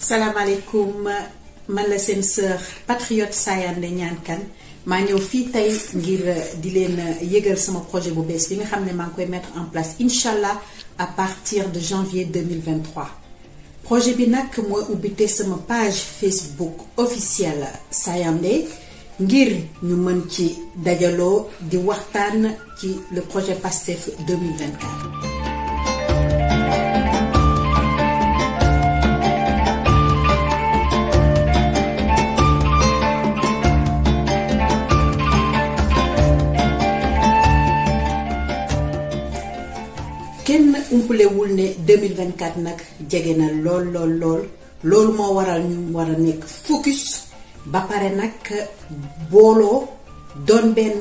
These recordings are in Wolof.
salaamaaleykum man la seen sœur patriote Sayandé Niane Kane maa ñëw fii tey ngir di leen yëgal sama projet bu bees bi nga xam ne maa ngi koy mettre en place incha allah à partir de janvier 2023 projet bi nag mooy ubbite sama page Facebook officielle Sayandé ngir ñu mën ci dajaloo di waxtaan ci le projet PASTEF 2024. kenn umpalewul ne 2024 nag jege na loolu moo waral ñu war a nekk focus ba pare nag booloo doon benn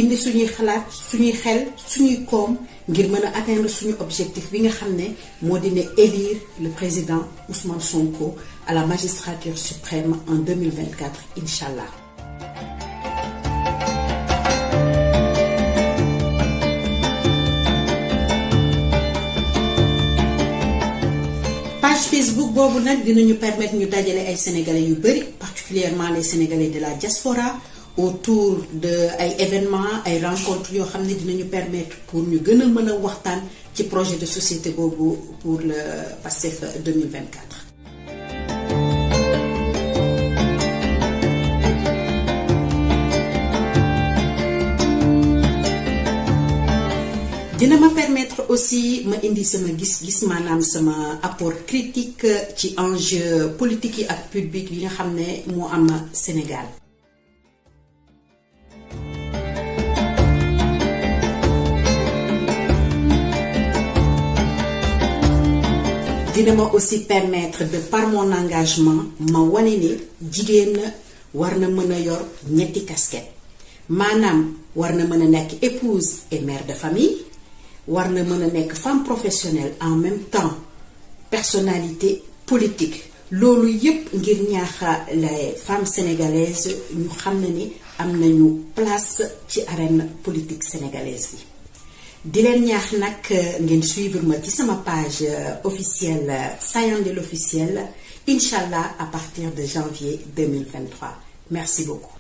indi suñuy xalaat suñuy xel suñuy koom ngir mën a atteindre suñu objectif bi nga xam ne moo di ne élire le président Ousmane Sonko à la magistrature suprême en 2024 incha allah. page Facebook boobu nag dinañu permettre ñu dajale ay sénégalais yu bari particulièrement les sénégalais de la diaspora autour de ay événements ay rencontres yoo xam ne dinañu permettre pour ñu gën a mën a waxtaan ci projet de société boobu pour le PASTEF 2024. dina ma permettre aussi ma indi sama gis-gis maanaam sama apport critique ci enjeu politique yi ak public yi nga xam ne moo am Sénégal. dina ma aussi permettre de par mon engagement ma wane ne jigéen war na mën a yor ñetti casquette maanaam war na mën a nekk épouse et mère de famille. war na mën a nekk femme professionnelle en même temps personnalité politique loolu yépp ngir ñaaxa les femmes sénégalaises ñu xam ne ni am nañu place ci arène politique sénégalaise bi di leen ñaax nag ngeen suivre ma ci sama page officielle Sayandé l'officiel incha allah à partir de janvier 2023 merci beaucoup.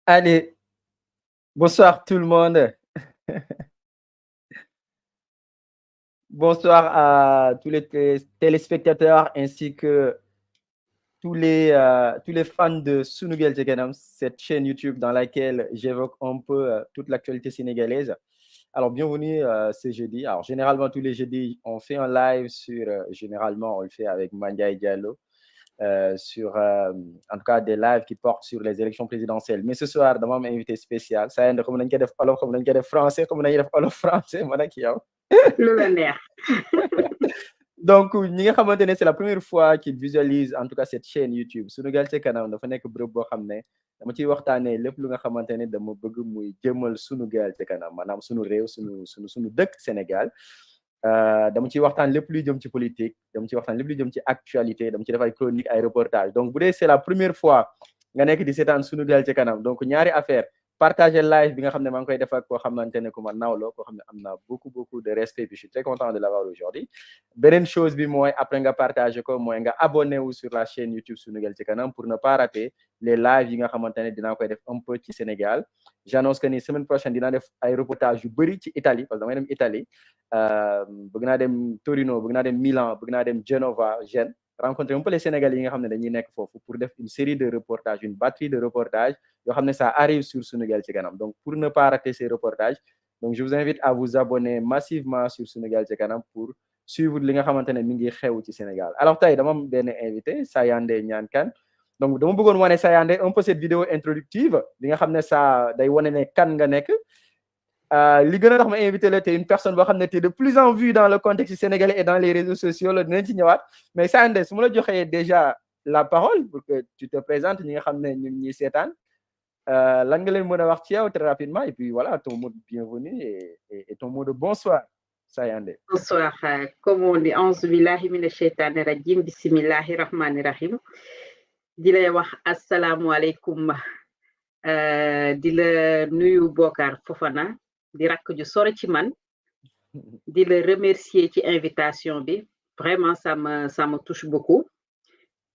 Allez, bonsoir tout le monde. Bonsoir à tous les téléspectateurs ainsi que tous les fans de Sunugal ca Kanam, cette chaîne YouTube dans laquelle j'évoque un peu toute l'actualité sénégalaise. Alors, bienvenue ce jeudi. Alors, généralement, tous les jeudis, on fait un live sur, généralement, on le fait avec Mandiaye Diallo, sur, en tout cas, des lives qui portent sur les élections présidentielles. Mais ce soir, dama am invité spécial. Ça y est, comme nañ ko def olof, comme nañ ko def français, comme nañ def olof français, man ak yow. lu la neex. Donc, ñi nga xamante ne c'est la première fois qu'ils visualisent en tout cas cette chaîne YouTube Sunugal ca Kanam dafa nekk bërëb boo xam ne dama ciy waxtaanee lépp lu nga xamante ne dama bëgg muy jëmal Sunugal ca Kanam maanaam sunu réew sunu dëkk Sénégal. dama ciy waxtaan lépp luy jëm ci politique dama ciy waxtaan lépp luy jëm ci actualité dama ci def ay chronique ay reportage donc bu dee c'est la première fois nga nekk di seetaan Sunugal ca Kanam donc ñaari affaire partager live bi nga xam ne maa ngi koy def ak koo xamante ne ku ma nawloo koo xam ne am naa beaucoup de respect puis je suis très content de l'avoir aujourd'hui beneen chose bi mooy après nga partager ko mooy nga abonné wu sur la chaîne YouTube Sunugal ca Kanam pour ne pas rater les lives yi nga xamante ne dinaa koy def un peu ci Sénégal j'annonce que ni semaine prochaine dinaa def ay reportage yu bëri ci Italie parce que damay dem Italie bëgg naa dem Torino bëgg naa dem Milan bëgg naa dem Genova Gênes rencontrer un peu les Sénégalais yi nga xam ne dañuy nekk foofu pour def une série de reportages une batterie de reportages yoo xam ne ça arrive sur Sunugal ca Kanam donc pour ne pas rater ces reportages donc je vous invite à vous abonner massivement sur Sunugal ca Kanam pour suivre li nga xamante ne mi ngi xew ci Sénégal alors tey dama am benn invité Sayandé Niane Kane donc dama bëggoon wane Sayandé un peu cette vidéo introductive bi nga xam ne ça day wane ne kan nga nekk li gën a tax ma invité la t'es une personne boo xam ne t'es de plus en vue dans le contexte sénégalais et dans les réseaux sociaux la dinañ ci ñëwaat mais Sayandé su ma la joxee déjà la parole pour que tu te présentes ñi nga xam ne ñu ngi ñuy seetaan lan nga leen mën a wax ci yow très rapidement et puis voilà ton mot de bienvenue et ton mot de bonsoir Sayandé. Bonsoir, comme on dit, A'udhu billahi minash shaitani rajim, bismillahir rahmanir rahim. Di lay wax assalamu alaykum, di la nuyu Bokar Fofana, di rak ju sori ci man, di la remercier ci invitation bi, vraiment ça me touche beaucoup.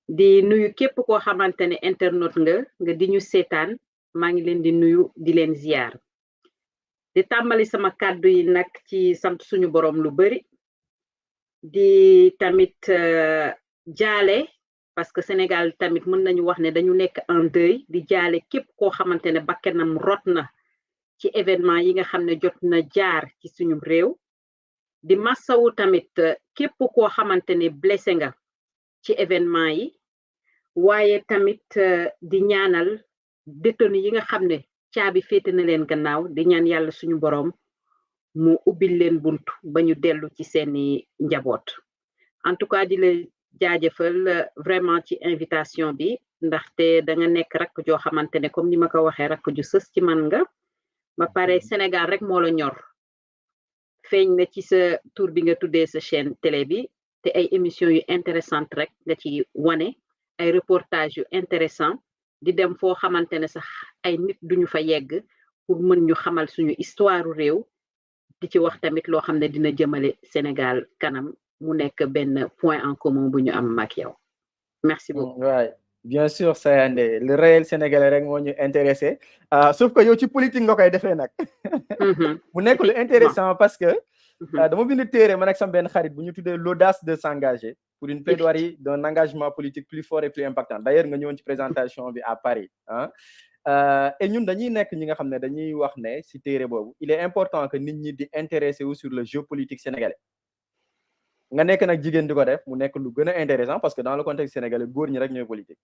Di nuyu képp koo xamante ne internaute nga di ñu seetaan, maa ngi leen di nuyu di leen ziar. Di tàmbali sama kàddu yi nag ci sant suñu borom lu bari di tamit jaale parce que Sénégal tamit mën nañu wax ne dañu nekk en deuil di jaale képp koo xamante ne bakkanam rot na ci événement yi nga xam ne jot na jaar ci suñu réew di massawu tamit képp koo xamante ne blessé nga ci événement yi waaye tamit di ñaanal détenu yi nga xam ne caabi féete na leen gannaaw di ñaan yàlla suñu borom mu ubbil leen buntu ba ñu dellu ci seeni njaboot en tout cas di la jaajëfal vraiment ci invitation bi ndaxte da nga nekk rakk joo xamante ne comme ni ma ko waxee rakk ju sës ci man nga ba pare Sénégal rek moo la ñor feeñ na ci sa tur bi nga tuddee sa chaîne télé bi te ay émissions yu intéressantes rek nga ci wane ay reportages yu intéressant di dem foo xamante ne sax ay nit duñu fa yegg pour mën ñu xamal suñu histoire réew di ci wax tamit loo xam ne dina jëmale Sénégal kanam mu nekk benn point en commun bu ñu am ak yow merci beaucoup. Ouais, bien sûr Sayandé le réel sénégalais rek moo ñu intéressé sauf que yow ci politique nga koy defee nag. mu nekk lu intéressant parce que dama bind téere man ak sama benn xarit bu ñu tuddee l'audace de s'engager pour une plaidoirie d'un engagement politique plus fort et plus impactant d'ailleurs nga ñëwoon ci présentation bi à Paris et ñun dañuy nekk ñi nga xam ne dañuy wax ne ci téere boobu il est important que nit ñi di intéressé wu sur le géopolitique sénégalais nga nekk nag jigéen di ko def mu nekk lu gën a intéressant parce que dans le contexte sénégalais góor ñi rek ñooy politique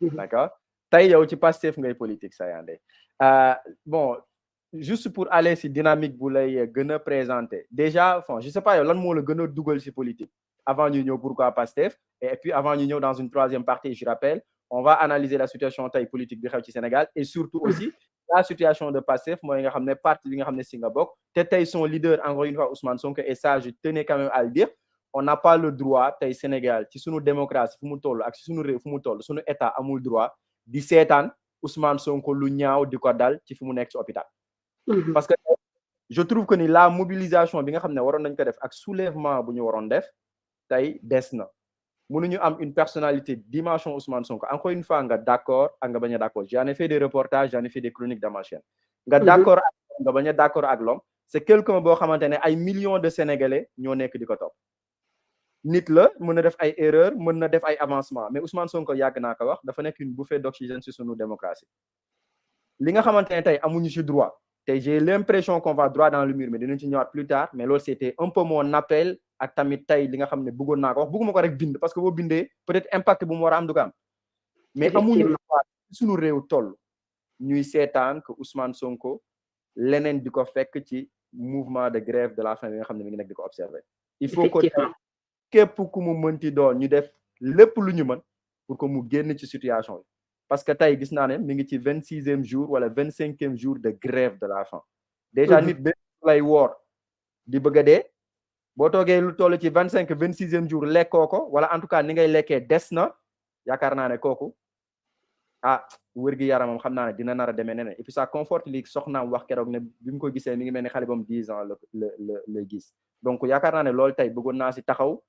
d'accord tey yow ci Pastef ngay politique Sayandé bon juste pour aller ci dynamique bu lay gën a présenter déjà bon je sais pas yow lan moo la gën a dugal ci politique avant ñu ñëw pourquoi Pastef et puis avant ñu ñëw dans une troisième partie je rappelle on va analyser la situation tey politique bi xew ci Sénégal et surtout aussi la situation de Pastef mooy nga xam ne parti bi nga xam ne si nga bokk te tey son leader encore une fois Ousmane Sonko et ça je tenais quand même à le dire on n'a pas le droit tey Sénégal ci sunu démocratie fu mu toll ak ci sunu réew fu mu toll sunu état amul droit di seetaan Ousmane Sonko lu ñaaw di ko dal ci fu mu nekk ci hôpital parce que je trouve que ni la mobilisation bi nga xam ne waroon nañ ko def ak soulèvement bu ñu waroon def tey des na mënuñu am une personnalité dimension Ousmane Sonko encore une fois nga d'accord ak nga bañ a d'accord j'en ai fait des reportages j'en ai fait des chroniques dans ma chaîne nga d'accord ak nga bañ a d'accord ak l'homme c'est quelqu'un boo xamante ne ay millions de Sénégalais ñoo nekk di ko topp nit la mën na def ay erreurs mën na def ay avancements mais Ousmane Sonko yàgg naa ko wax dafa nekk une bouffée d'oxygène ci sunu démocratie li nga xamante ne tey amuñu ci droit tey j'ai l'impression qu'on va droit dans le mur mais dinañ ci ñëwaat plus tard mais loolu c'était un peu mon appel ak tamit tey li nga xam ne bëggoon naa ko wax bëgguma ko rek bind parce que boo bindee peut-être impact bu mu war a am du ko am mais amuñu droit suñu réew toll ñuy seetaan que Ousmane Sonko leneen di ko fekk ci mouvement de grève de la faim bi nga xam ne mi ngi nekk di ko observer il faut que képp ku mu mënti doon ñu def lépp lu ñu mën pour que mu génn ci situation bi parce que tey gis naa ne mi ngi ci 26e jour wala 25e jour de grève de la faim déjà nit benn lay woor di bëgg a dee boo toogee lu toll ci 25 26e jour lekkoo ko wala en tout cas ni ngay lekkee des na yaakaar naa ne kooku wér gi yaramam xam naa ne dina nar a demee neneen et puis ça conforte li soxnaam wax keroog ne bi mu ko gisee mi ngi mel ni xale bam 10 ans la gis donc yaakaar naa ne loolu tey bëggoon naa si taxaw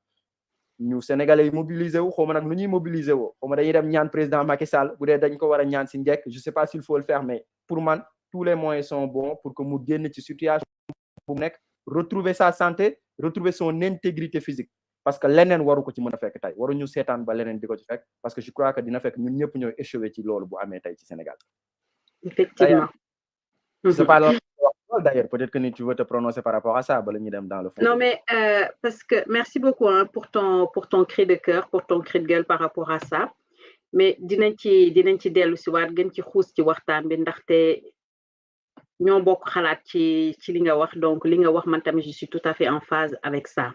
ñu sénégalais yi mobiliser wu xawma nag nu ñuy mobiliser woo xawma dañuy dem ñaan président Macky Sall bu dee dañ ko war a ñaan si njëkk je sais pas s'il faut le faire mais pour man tous les moyens sont bons pour que mu génn ci situation bu nekk retrouver sa santé retrouver son intégrité physique parce que leneen waru ko ci mën a fekk tey waruñu seetaan ba leneen di ko ci fekk parce que je crois que dina fekk ñun ñëpp ñooy échoué ci loolu bu amee tey ci Sénégal. Effectivement. C'est pas d'ailleurs peut-être que tu veux te prononcer par rapport à ça bala ñu dem dans le fond. Non mais parce que merci beaucoup pour ton cri de cœur, pour ton cri de gueule par rapport à ça. mais dinañ ci dellu si waat gën ci xuus ci waxtaan bi ndaxte ñoo bokk xalaat ci li nga wax donc li nga wax man tamit je suis tout à fait en phase avec ça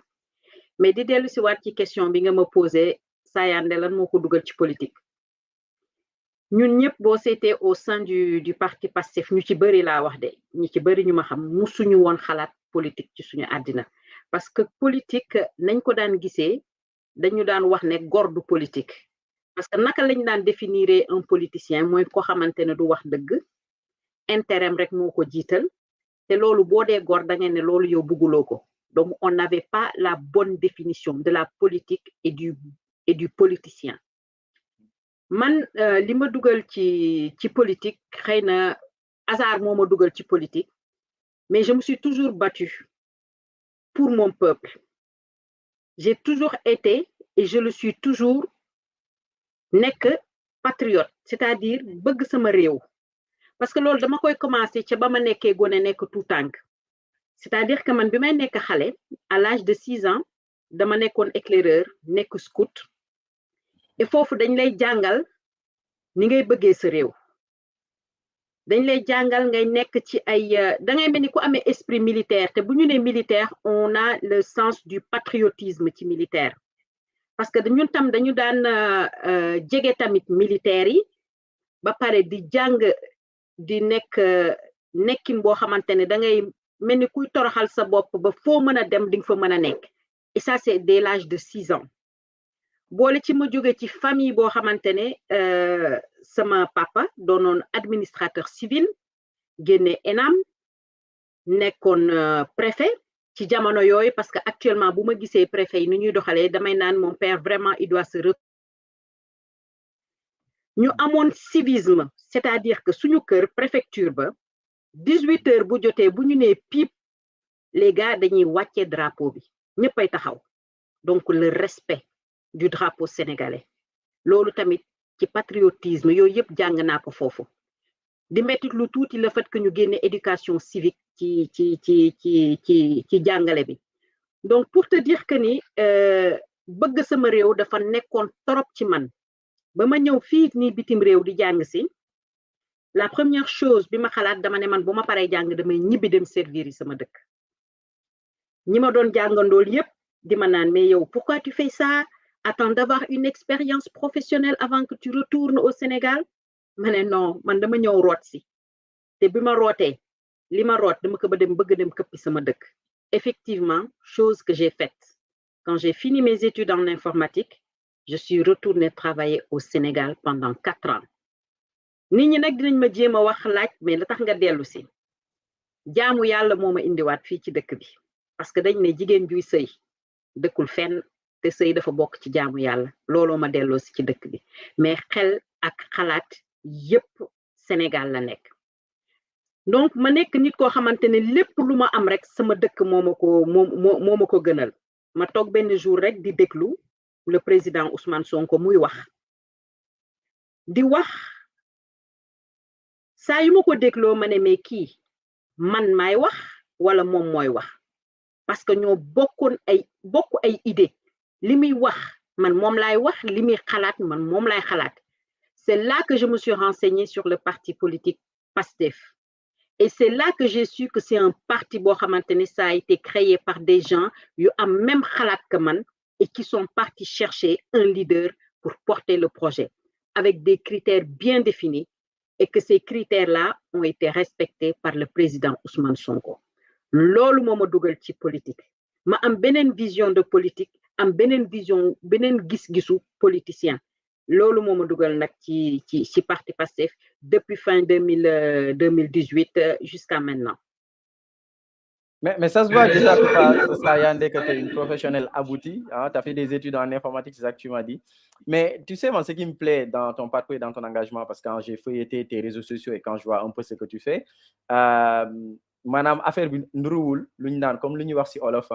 mais di dellu si waat ci question bi nga ma posé Sayandé lan moo ko dugal ci politique ñun ñëpp boo seetee au sein du parti Pastef ñu ci bëri laa wax de ñi ci bëri ñu ma xam musuñu woon xalaat politique ci suñu àddina parce que politique nañ ko daan gisee dañu daan wax ne góor du politique parce que naka lañ daan définir un politicien mooy ko xamante ne du wax dëgg intérêt rek moo ko jiital te loolu boo dee góor da ngeen ne loolu yow bugguloo ko donc on n'avait pas la bonne définition de la politique et du politicien man li ma dugal ci politique xëy na hasard moo ma dugal ci politique mais je me suis toujours battue pour mon peuple j'ai toujours été et je le suis toujours nekk patriote c'est-à-dire bëgg sama réew parce que loolu dama koy commencer ca ba ma nekkee gone nekk tout tànk c'est-à-dire que man bi may nekk xale à l'âge de 6 ans dama nekkoon éclaireur nekk scout et foofu dañ lay jàngal ni ngay bëggee sa réew dañ lay jàngal ngay nekk ci ay da ngay mel ni ku amee esprit militaire te bu ñu nee militaire on a le sens du patriotisme ci militaire parce que ñun tam dañu daan jege tamit militaire yi ba pare di jàng di nekkin boo xamante ne da ngay mel ni kuy toroxal sa bopp ba foo mën a dem di nga fa mën a nekk et ça c'est dès l'âge de 6 ans boole ci ma jóge ci famille boo xamante ne sama papa doonoon administrateur civil génne ENAM nekkoon préfet ci jamono yooyu parce que actuellement bu ma gisee préfet yi ni ñuy doxalee damay naan mon père vraiment il doit se ñu amoon civisme c'est-à-dire que suñu kër préfecture ba 18 heures bu jotee bu ñu nee piip les gars dañuy wàccee drapeau bi ñëppay taxaw donc le respect du drapeau sénégalais loolu tamit ci patriotisme yooyu yëpp jàng naa ko foofu di mettit lu tuuti le fait que ñu génne éducation civique ci jàngale bi donc pour te dire que ni bëgg sama réew dafa nekkoon trop ci man ba ma ñëw fii nii bitim réew di jàng si la première chose bi ma xalaat dama ne man bu ma paree jàng damay ñibbi dem servir yi sama dëkk ñi ma doon jàngandool yëpp di ma naan mais yow pourquoi tu fais ça attends d'avoir une expérience professionnelle avant que tu retournes au Sénégal ma ne non man dama ñëw root si te bi ma rootee li ma root dama ko ba dem bëgg dem këppi sama dëkk effectivement chose que j'ai faite quand j'ai fini mes études en informatique je suis retournée travailler au Sénégal pendant 4 ans nit ñi nag dinañ ma jéem a wax laaj mais la tax nga dellu si jaamu yàlla moo ma indiwaat fii ci dëkk bi parce que dañ ne jigéen juy sëy dëkkul fenn te sëy dafa bokk ci jaamu yàlla looloo ma delloo si ci dëkk bi mais xel ak xalaat yépp Sénégal la nekk donc ma nekk nit koo xamante ne lépp lu ma am rek sama dëkk moo ma ko gënal ma toog benn jour rek di déglu le président Ousmane Sonko muy wax di wax saa yu ma ko dégloo ma ne mais kii man maay wax wala moom mooy wax parce que ñoo bokk ay idée li muy wax man moom laay wax li muy xalaat man moom laay xalaat c'est là que je me suis renseignée sur le parti politique PASTEF et c'est là que j'ai su que c'est un parti boo xamante ne ça a été créé par des gens yu am même xalaat que man et qui sont partis chercher un leader pour porter le projet avec des critères bien définis et que ces critères-là ont été respectés par le président Ousmane Sonko loolu moo ma dugal ci politique ma am beneen vision de politique am beneen vision beneen gis-gisu politicien loolu moo ma dugal nag ci parti PASTEF depuis fin 2018 jusqu'à maintenant. Mais ça se voit déjà que Sayandé, que tu es une professionnelle aboutie, hein, tu as fait des études en informatique, c'est ça que tu m'as dit. Mais tu sais, moi, ce qui me plaît dans ton parcours et dans ton engagement, parce que quand j'ai feuilleté tes réseaux sociaux et quand je vois un peu ce que tu fais, maanaam affaire bi nduruwul lu ñu naan comme lu ñuy wax ci olof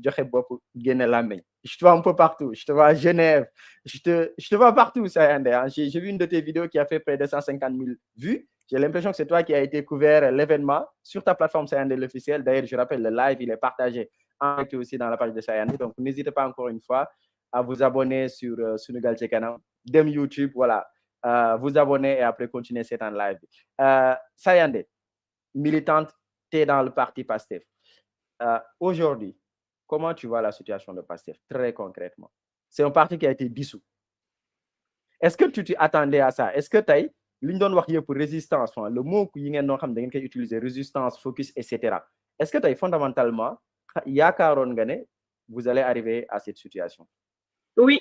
joxe bopp génne làmmiñ. Je te vois un peu partout, je te vois à Genève, je te vois partout, Sayandé. Hein. J'ai vu une de tes vidéos qui a fait près de 150 000 vues. J'ai l'impression que c'est toi qui as été couvert l'événement sur ta plateforme Sayandé l'officiel. D'ailleurs, je rappelle, le live, il est partagé en direct aussi dans la page de Sayandé. Donc, n'hésitez pas encore une fois à vous abonner sur Sunugal ca Kanam. dem YouTube, voilà, vous abonner et après continuer cette en live. Sayandé, militante, t'es dans le parti PASTEF. Aujourd'hui, comment tu vois la situation de PASTEF très concrètement? C'est un parti qui a été dissous. Est-ce que tu t'attendais à ça? Est-ce que tu li ñu doon wax yëpp résistance, le mot yi ngeen doon xam da ngeen koy utiliser résistance, focus, etc. Est-ce que fondamentalement yaakaaroon nga ne vous allez arriver à cette situation? Oui,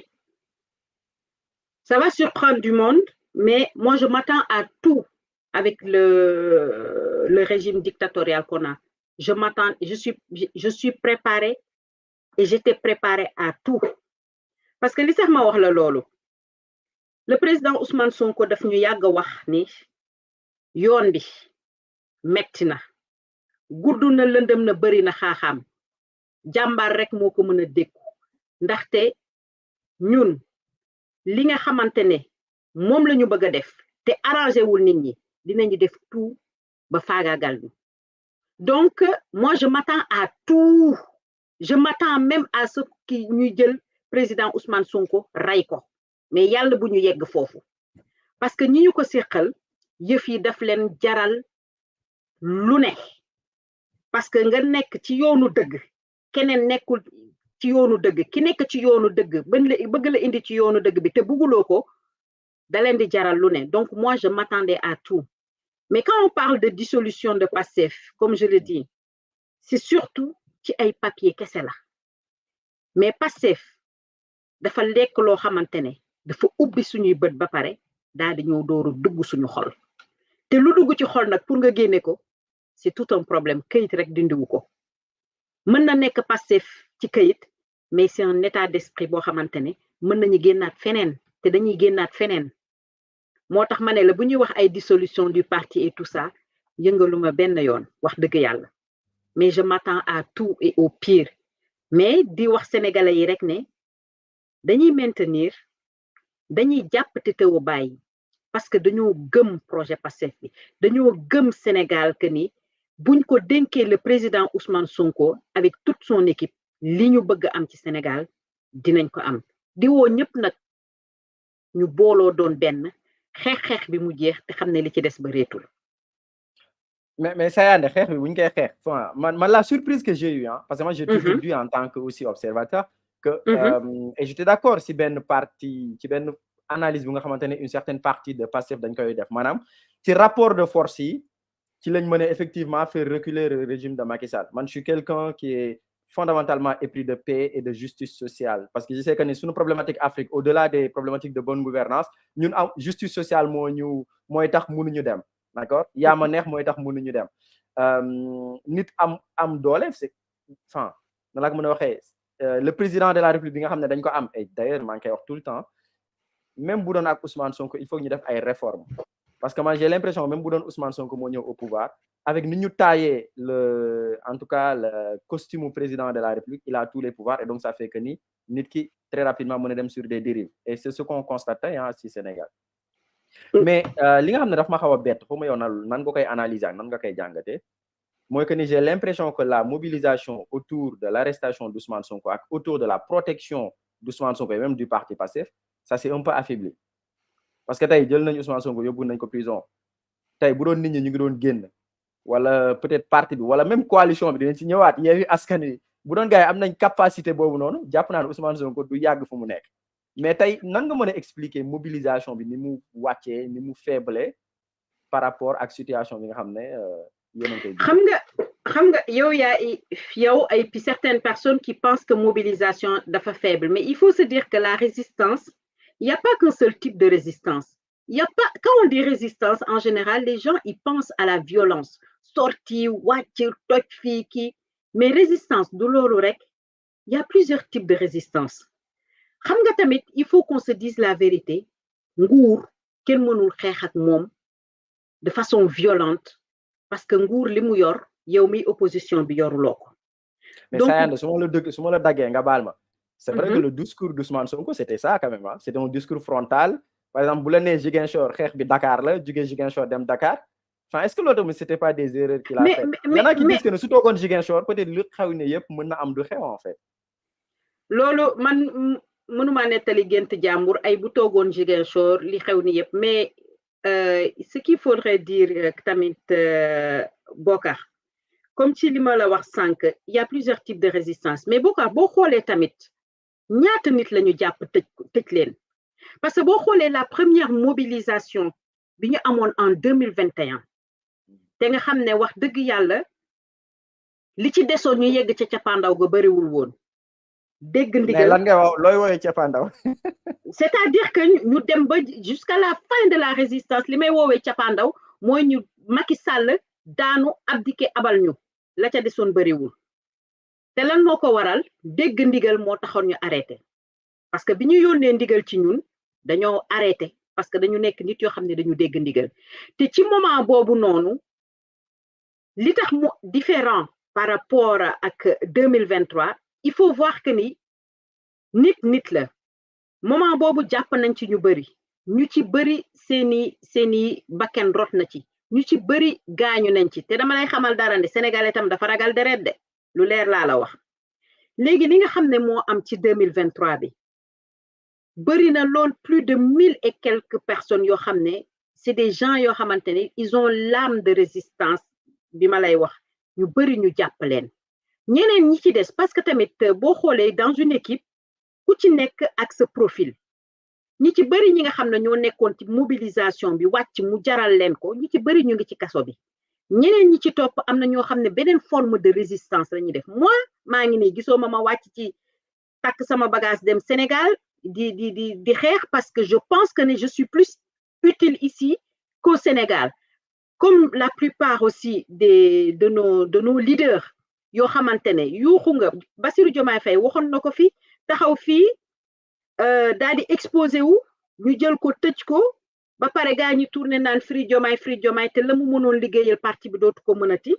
ça va surprendre du monde, mais moi je m'attends à tout avec le régime dictatorial qu'on a. Je suis préparée et j'étais préparée à tout. Parce que li sax ma wax la loolu, le président Ousmane Sonko daf ñu yàgg wax ni yoon bi metti na, gudd na, lëndëm na, bëri na xaaxaam, jàmbaar rek moo ko mën a dékku. Ndaxte ñun li nga xamante ne moom la ñu bëgg a def te arrangé wul nit ñi dinañu def tout ba faagaagal ñu. Donc moi je m'attends à tout, je m'attends même à ce qui ñuy jël président Ousmane Sonko ray ko, mais yàlla bu ñu yegg foofu, parce que ñi ñu ko séqal yëf yi daf leen jaral lu ne, parce que nga nekk ci yoonu dëgg keneen nekkul ci yoonu dëgg, ki nekk ci yoonu dëgg bëgg la indi ci yoonu dëgg bi te bëgguloo ko da leen di jaral lu ne. Donc moi je m'attendais à tout, mais quand on parle de dissolution de PASTEF, comme je le dis, c'est surtout ci ay papier kese la, mais PASTEF dafa lekk loo xamante ne dafa ubbi suñuy bët ba pare daal di ñëw dooru dugg suñu xol, te lu dugg ci xol nag pour nga génne ko c'est tout un problème. Këyit rek dindiwu ko, mën na nekk PASTEF ci këyit, mais c'est un état d'esprit boo xamante ne mën nañu génnaat feneen te dañuy génnaat feneen. moo tax ma ne la bu ñuy wax ay dissolution du parti et tout ça yëngaluma benn yoon wax dëgg yàlla, mais je m'attends à tout et au pire. Mais di wax sénégalais yi rek ne dañuy maintenir, dañuy jàpp te teewu bàyyi, parce que dañoo gëm projet PASTEF bi, dañoo gëm Sénégal que ni buñ ko dénkee le président Ousmane Sonko avec toute son équipe li ñu bëgg am ci Sénégal dinañ ko am. di woo ñëpp nag ñu booloo doon benn xeex bi mu jeex te xam ne li ci des bareetul. Mais Sayandé, xeex bi bu ñu koy xeex, man la surprise que j'ai eu, parce que moi j'ai toujours dit en tant que aussi observateur que et j'étais d'accord si benn partie ci benn analyse bu nga xamante ne une certaine partie de PASTEF dañ koy def, maanaam ci rapport de force yi ci lañ mën a effectivement faire reculer le régime de Macky Sall. Man je suis quelqu'un qui est fondamentalement épris de paix et de justice sociale, parce que je sais que ni suñu problématique Afrique, au-delà des problématiques de bonne gouvernance, ñun am justice sociale mooy tax mënuñu dem, d'accord, yaa ma neex mooy tax mënuñu dem. Nit am doole, c'est enfin na la ko mën a waxee, le président de la République bi nga xam ne dañ ko am, et d'ailleurs maa ngi koy wax tout le temps, même bu doon ak Ousmane Sonko il faut ñu def ay réformes, parce que moi j'ai l'impression même bu doon Ousmane Sonko moo ñëw au pouvoir, avec ni ñu taillé en tout cas le costume président de la République, il a tous les pouvoirs, et donc ça fait que nit ki très rapidement mën a dem sur des dérives, et c'est ce qu'on constate ci Sénégal. Mais li nga xam ne daf ma xaw a bett, xaw ma yow nan nga koy analyser nan nga koy jàngatee, mooy que ni j'ai l'impression que la mobilisation autour de l'arrestation d'Ousmane Sonko ak autour de la protection d'Ousmane Sonko et même du parti PASTEF, ça c'est un peu affaibli, parce que tey jël nañ Ousmane Sonko yóbbu nañ ko prison, tey bu doon nit ñi ñu ngi doon génn, wala peut-être parti bi wala même coalition bi dinañ ci ñëwaat, Yewwi Askan Wi bu doon gars yi am nañ capacité boobu noonu, jàpp naa ne Ousmane Sonko du yàgg fu mu nekk. Mais tey nan nga mën a expliquer mobilisation bi ni mu wàccee, ni mu faible par rapport ak situation bi nga xam ne yéen a ngi koy xam nga yow ay certaines personnes qui pensent que mobilisation dafa faible, mais il faut se dire que la résistance, il n'y a pas qu'un seul type de résistance. Il y a pas, quand on dit résistance, en général, les gens ils pensent à la violence, sortie, wàcc, toj fii kii, mais résistance du loolu rek, il y a plusieurs types de résistance. Xam nga tamit il faut qu'on se dise la vérité, nguur kenn mënul xeex ak moom de façon violente, parce que nguur li mu yor yow mi opposition bi yoruloo ko. Mais Sayandé, su ma la daggee nga baal ma, c'est vrai que le discours d'Ousmane Sonko c'était ça quand même, c'était un discours frontal. Par exemple bu la nee Ziguinchor xeex bi Dakar la, jógee Ziguinchor dem Dakar, enfin est-ce que loolu tamit c'était pas des erreurs qu'il a fait? Il y en a qui disent que ne su toogoon Ziguinchor peut-être lu xew ne yëpp mën na am du xew en fait. Loolu man mënuma nettali gént jàmbur ay bu toogoon Ziguinchor li xew ni yëpp mais ce qu'il faudrait dire tamit Bokar comme ci li ma la wax sànq il y a plusieurs types de résistance mais Bokar boo xoolee tamit ñaata nit la ñu jàpp tëj leen parce que boo xoolee la première mobilisation bi ñu amoon en 2021 te nga xam ne wax dëgg yàlla li ci desoon ñu yegg ca cappaandaw ga bariwul woon dégg ndigal lan nga wax looy woowee cappaandaw c'est-à-dire que ñu dem ba jusqu'à la fin de la résistance li may woowee cappaandaw mooy ñu Macky Sall daanu abdiqué abal ñu la ca desoon bariwul te lan moo ko waral dégg ndigal moo taxoon ñu arrêté parce que bi ñu yónnee ndigal ci ñun dañoo arrêté parce que dañu nekk nit yoo xam ne dañu dégg ndigal te ci moment boobu noonu li tax mu différent par rapport ak 2023 il faut voir que ni nit la moment boobu jàpp nañ ci ñu bëri seeni bakken rot na ci ñu ci bëri gaañu nañ ci te dama lay xamal dara ne Sénégal itam dafa ragal deret de lu leer laa la wax léegi li nga xam ne moo am ci 2023 bi bëri na lool plus de 1000 et quelques personnes yoo xam ne c'est des gens yoo xamante ne ils ont l'âme de résistance bi ma lay wax ñu bëri ñu jàpp leen ñeneen ñi ci des parce que tamit boo xoolee dans une équipe ku ci nekk ak sa profil ñi ci bëri ñi nga xam ne ñoo nekkoon ci mobilisation bi wàcc mu jaral leen ko ñi ci bëri ñu ngi ci kaso bi ñeneen ñi ci topp am na ñoo xam ne beneen forme de résistance la ñuy def moi maa ngi nii gisoo ma wàcc ci takk sama bagage dem Sénégal di xeex parce que je pense que je suis plus utile ici qu'au Sénégal comme la plupart aussi de nos leaders yoo xamante ne yuuxu nga Bassirou Diomaye Faye waxoon na ko fi taxaw fii daal di exposé wu ñu jël ko tëj ko ba pare gaa ñi tourné naan Free Diomaye te la mu mënoon liggéeyal parti bi dootu ko mënati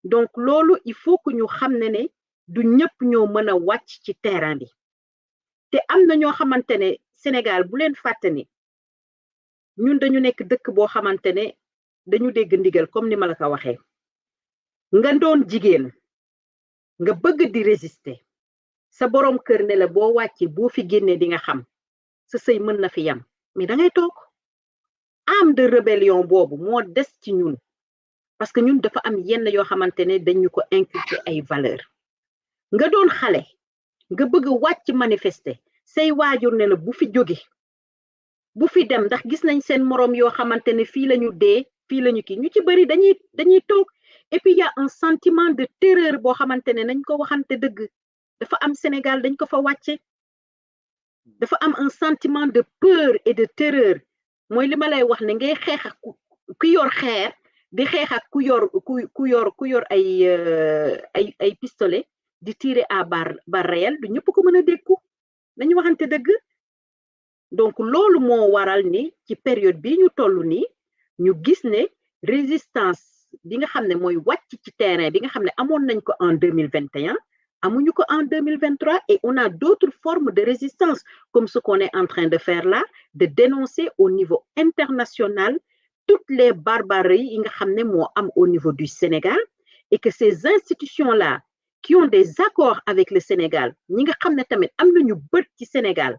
donc loolu il faut que ñu xam ne du ñëpp ñoo mën a wàcc ci terrain bi te am na ñoo xamante ne Sénégal bu leen fàtte ni ñun dañu nekk dëkk boo xamante ne dañu dégg ndigal comme ni ma la ko waxee nga doon jigéen nga bëgg di résister sa borom kër ne la boo wàccee boo fi génnee di nga xam sa sëy mën na fi yam mais da ngay toog âme de rébellion boobu moo des ci ñun parce que ñun dafa am yenn yoo xamante ne dañu ko inculquer ay valeur nga doon xale nga bëgg wàcc manifester say waajur ne la bu fi jóge bu fi dem ndax gis nañ seen moroom yoo xamante ne fii lañu dee fii lañu kii ñu ci bëri dañuy toog et puis il y a un sentiment de terreur boo xamante ne nañ ko waxante dëgg dafa am Sénégal dañ ko fa wàcce dafa am un sentiment de peur et de terreur mooy li ma lay wax ne ngay xeex ak ku yor xeer di xeex ak ku yor ay pistolet di tirer à balles réelles du ñëpp ko mën a dékku nañu waxante dëgg donc loolu moo waral ni ci période bi ñu toll nii ñu gis ne résistance bi nga xam ne mooy wàcc ci terrain bi nga xam ne amoon nañ ko en 2021 amuñu ko en 2023 et on a d'autres formes de résistance comme ce qu'on est en train de faire là de dénoncer au niveau international toutes les barbaries yi nga xam ne moo am au niveau du Sénégal et que ces institutions-là qui ont des accords avec le Sénégal ñi nga xam ne tamit am nañu bët ci Sénégal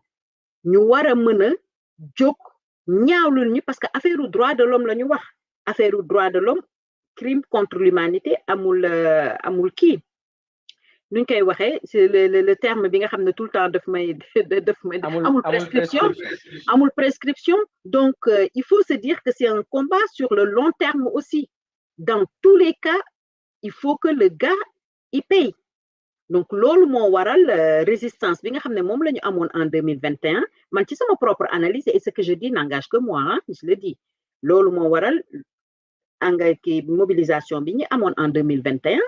ñu war a mën a jóg ñaawlul ñi parce que affaire u droit de l'homme la ñu wax affaire u droit de l'homme crime contre l'humanité amul kii nuñ koy waxee c'est le terme bi nga xam ne tout le temps daf may amul prescription donc il faut se dire que c'est un combat sur le long terme aussi dans tous les cas il faut que le gars y paye donc loolu moo waral résistance bi nga xam ne moom la ñu amoon en 2021 man ci sama propre analyse et ce que je dis n'engage que moi hein, je le dis loolu moo waral ki mobilisation bi ñu amoon en 2021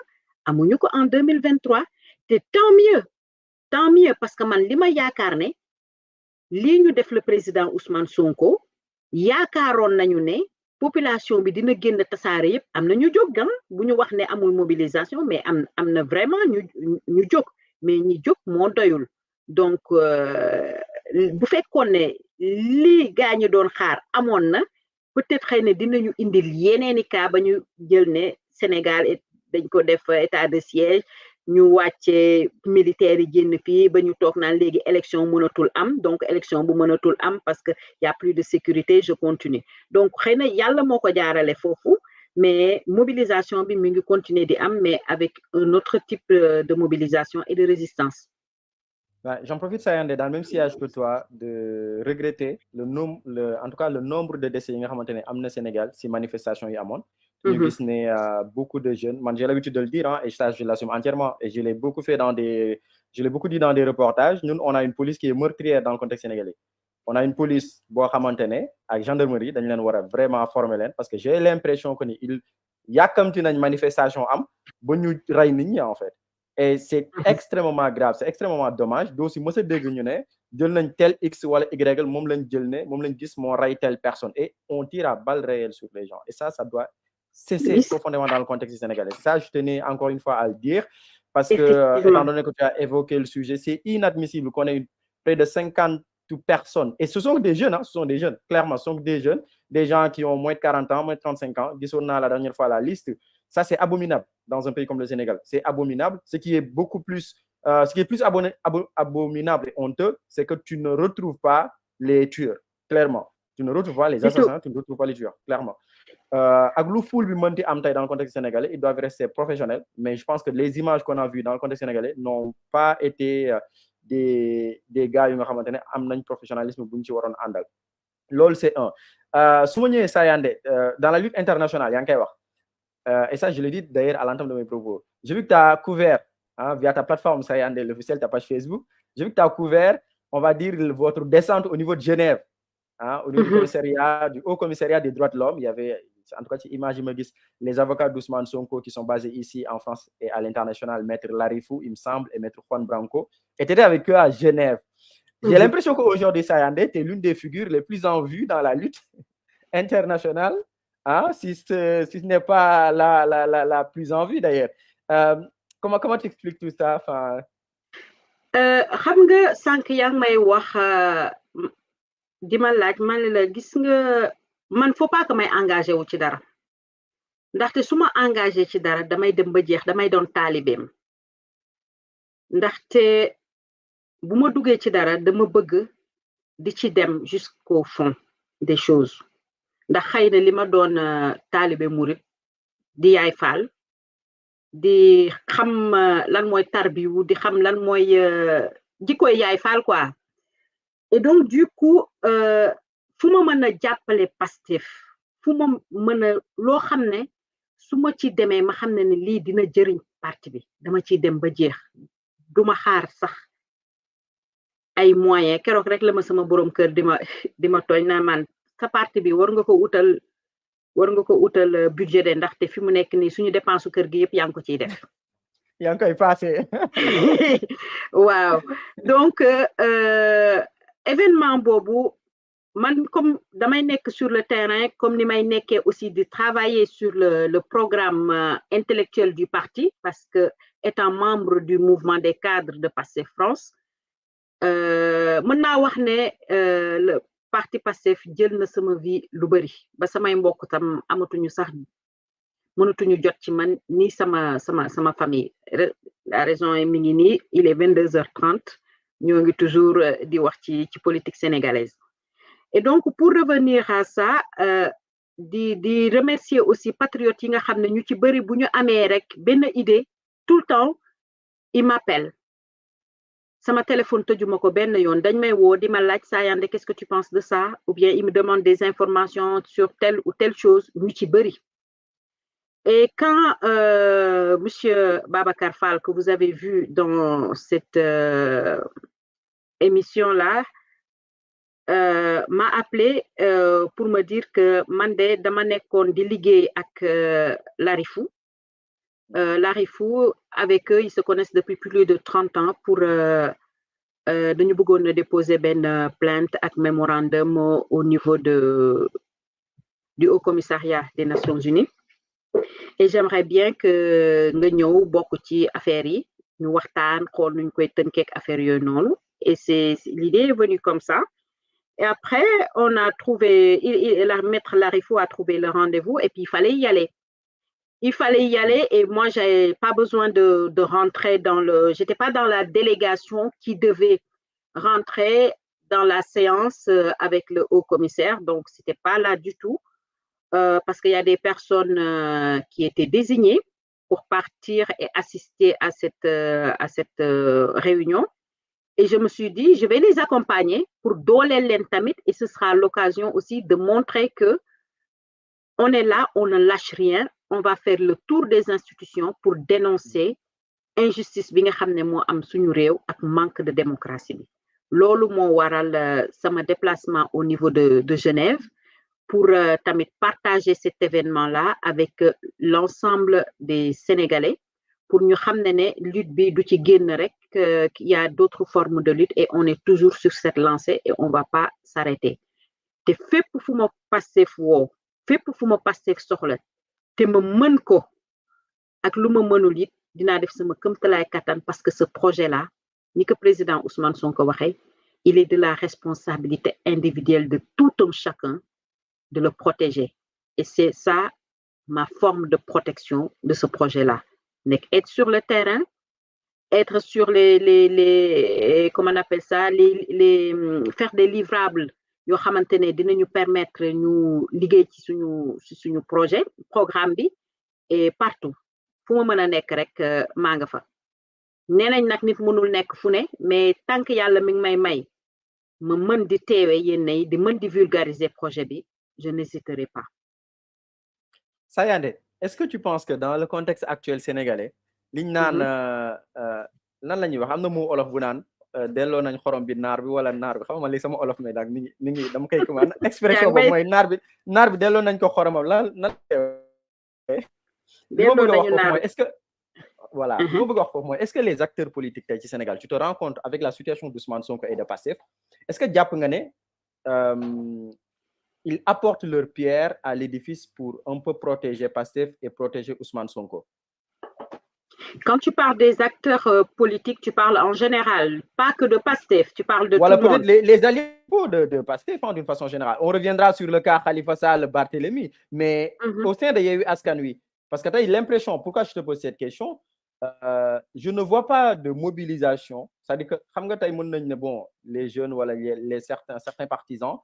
amuñu ko en 2023 te tant mieux parce que man li ma yaakaar ne lii ñu def le président Ousmane Sonko yaakaaroon nañu ne population bi dina génn tasaare yëpp am na ñu jóg bu ñu wax ne amul mobilisation mais am na vraiment ñu jóg mais ñi jóg moo doyul donc bu fekkoon ne lii gaa ñi doon xaar amoon na peut-être xëy na dinañu indil yeneeni cas ba ñu jël ne Sénégal dañ ko def état de siège ñu wàccee militaires yi génn fii ba ñu toog naan léegi élection mënatul am donc élection bu mënatul am parce que y a plus de sécurité je continue donc xëy na yàlla moo ko jaarale foofu mais mobilisation bi mi ngi continuer di am mais avec un autre type de mobilisation et de résistance. Ouais, j'en profite, Sayandé, dans le même sillage que toi, de regretter en tout cas le nombre de décès yi nga xamante ne am na Sénégal si manifestation yi amoon. Ñu gis ne beaucoup de jeunes, man j'ai l'habitude de le dire, hein, et ça je l'assume entièrement, et je l'ai beaucoup dit dans des reportages. Nous, on a une police qui est meurtrière dans le contexte sénégalais. On a une police boo xamante ne ak gendarmerie dañ leen war a vraiment former leen parce que j'ai l'impression que ni il yàkkamti nañ manifestation am ba ñu rey nit ñi en fait. Et c'est extrêmement grave, c'est extrêmement dommage. Doo si mës a dégg ñu ne jël nañ tel X wala Y moom lañ jël ne moom lañ gis moo rey telle personne et on tire à balles réelles sur les gens. Et ça doit cesser profondément dans le contexte sénégalais. Ça, je tenais encore une fois à le dire parce que, étant donné que tu as évoqué le sujet, c'est inadmissible qu'on ait près de 50 personnes. Et ce sont des jeunes, hein, ce sont des jeunes, clairement, ce sont des jeunes, des gens qui ont moins de 40 ans, moins de 35 ans. Gisoon naa la dernière fois la liste. Ça, c'est abominable dans un pays comme le Sénégal. C'est abominable. Ce qui est plus abominable et honteux, c'est que tu ne retrouves pas les tueurs, clairement. Tu ne retrouves pas les assassins, tu ne retrouves pas les tueurs, clairement. Ak lu foule bi mënti am tey dans le contexte sénégalais, ils doivent rester professionnels. Mais je pense que les images qu'on a vues dans le contexte sénégalais n'ont pas été des gars yu nga xamante ne am nañ professionnalisme bu ñu ci waroon àndal. Loolu c'est un. Su ma ñëwee Sayandé, dans la lutte internationale, yaa ngi koy wax. Et ça, je l'ai dit d'ailleurs à l'entame de mes propos. J'ai vu que tu as couvert, via ta plateforme Sayandé, l'officiel, ta page Facebook, j'ai vu que tu as couvert, on va dire, votre descente au niveau de Genève, au niveau du Haut Commissariat des droits de l'homme. Il y avait, en tout cas, tu imagines les avocats d'Ousmane Sonko qui sont basés ici en France et à l'international, Maître Larifou, il me semble, et Maître Juan Branco, et tu étais avec eux à Genève. J'ai l'impression qu'aujourd'hui, Sayandé, tu es l'une des figures les plus en vue dans la lutte internationale. Si ce n'est pas la plus en vue d'ailleurs. Comment tu expliques tout ça? Xam nga sànq yaa ngi may wax di ma laaj man la gis nga man faut pas que may engagé wu ci dara ndaxte su ma engagé ci dara damay dem ba jeex damay doon taalibeem ndaxte bu ma duggee ci dara dama bëgg di ci dem jusqu'au fond des choses. Ndax xëy na li ma doon taalibe murit di yaay faal di xam lan mooy tarbiwu di xam lan mooy jikkoy yaay faal quoi. Et donc du coup fu ma mën a jàppale Pastef fu ma mën a loo xam ne su ma ci demee ma xam ne ne lii dina jëriñ parti bi dama ciy dem ba jeex duma xaar sax ay moyens keroog rek la ma sama borom kër di ma tooñ na man sa parti bi war nga ko utal budget de ndaxte fi mu nekk nii suñu dépense kër gi yëpp yaa ngi ko ciy def. yaa ngi koy passé. waaw donc événement boobu man comme damay nekk sur le terrain comme ni may nekkee aussi di travailler sur le programme intellectuel du parti parce que étant membre du mouvement des cadres de Pastef France mën naa wax ne le parti Pastef jël na sama vie lu bari ba samay mbokk tam amatuñu sax mënatuñu jot ci man ni sama famille. La raison est mi ngi nii il est 22h30 ñoo ngi toujours di wax ci politique sénégalaise. Et donc pour revenir à ça di remercier aussi patriotes yi nga xam ne ñu ci bari bu ñu amee rek benn idée tout le temps il m'appelle. Sama téléphone tëjuma ko benn yoon dañ may woo di ma laaj Sayandé qu'est-ce que tu penses de ça ou bien il me demande des informations sur telle ou telle chose ñu ci bëri. Et quand monsieur Babacar Fall que vous avez vu dans cette émission-là m'a appelé pour me dire que man de dama nekkoon di liggéey ak Larifou. Larifou, avec eux, ils se connaissent depuis plus de 30 ans pour dañu bëggoon déposer benn plainte ak mémorandum au niveau du Haut Commissariat des Nations Unies. Et j'aimerais bien que nga ñëw bokk ci affaire yi ñu waxtaan xool nuñ koy tënkeek affaire yooyu noonu. Et l'idée est venue comme ça. Et après, on a trouvé, la maître Larifou a trouvé le rendez-vous et puis il fallait y aller. il fallait y aller et moi, j'avais pas besoin de rentrer j'étais pas dans la délégation qui devait rentrer dans la séance avec le haut commissaire, donc c'était pas là du tout, parce qu'il y a des personnes qui étaient désignées pour partir et assister à cette réunion. Et je me suis dit, je vais les accompagner pour dooleel leen tamit et ce sera l'occasion aussi de montrer que on est là, on ne lâche rien, on va faire le tour des institutions pour dénoncer injustice bi nga xam ne moo am suñu réew ak manque de démocratie bi loolu moo waral sama déplacement au niveau de Genève pour tamit partager cet événement-là avec l'ensemble des Sénégalais pour ñu xam ne lutte bi du ci génn rek qu'il y a d'autres formes de lutte et on est toujours sur cette lancée et on va pas s'arrêter te fépp fu ma Pastef woo fépp fu ma Pastef soxla te ma mën ko ak lu ma mënul it dinaa def sama këmtalaay kattan parce que ce projet-là ni que président Ousmane Sonko waxee il est de la responsabilité individuelle de tout un chacun de le protéger et c'est ça ma forme de protection de ce projet-là être sur le terrain être sur les comment on appelle ça les faire des livrables yoo xamante ne dinañu permettre ñu liggéey ci suñu projet programme bi et partout fu ma mën a nekk rek maa nga fa nee nañ nag nit mënul nekk fu ne mais tant que yàlla mi ngi may ma mën di teewe yenn yi di mën di vulgariser projet bi je n'hésiterai pas. Sayandé, est-ce que tu penses que dans le contexte actuel sénégalais liñ naan lan la ñuy wax am na mu olof bu naan delloo nañ xorom bi naar bi wala naar bi xam nga li sama olof mais daal mi ngi dama koy commande expression boobu mooy naar bi delloo nañ ko xoromam lan est-ce que voilà est-ce que les acteurs politiques tey ci Sénégal tu te rends compte avec la situation d'Ousmane Sonko et de Pastef est-ce que jàpp nga ne ils apportent leur pierre à l'édifice pour un peu protéger Pastef et protéger Ousmane Sonko? Quand tu parles des acteurs politiques, tu parles en général, pas que de Pastef, tu parles de voilà, tout le monde. Voilà, peut-être les alliés de Pastef d'une façon générale. On reviendra sur le cas Khalifa Sall, Barthélémy, mais au sein de Yewwi Askan Wi, parce que tu as l'impression, pourquoi je te pose cette question, je ne vois pas de mobilisation, c'est-à-dire que bon, les jeunes, voilà, certains partisans,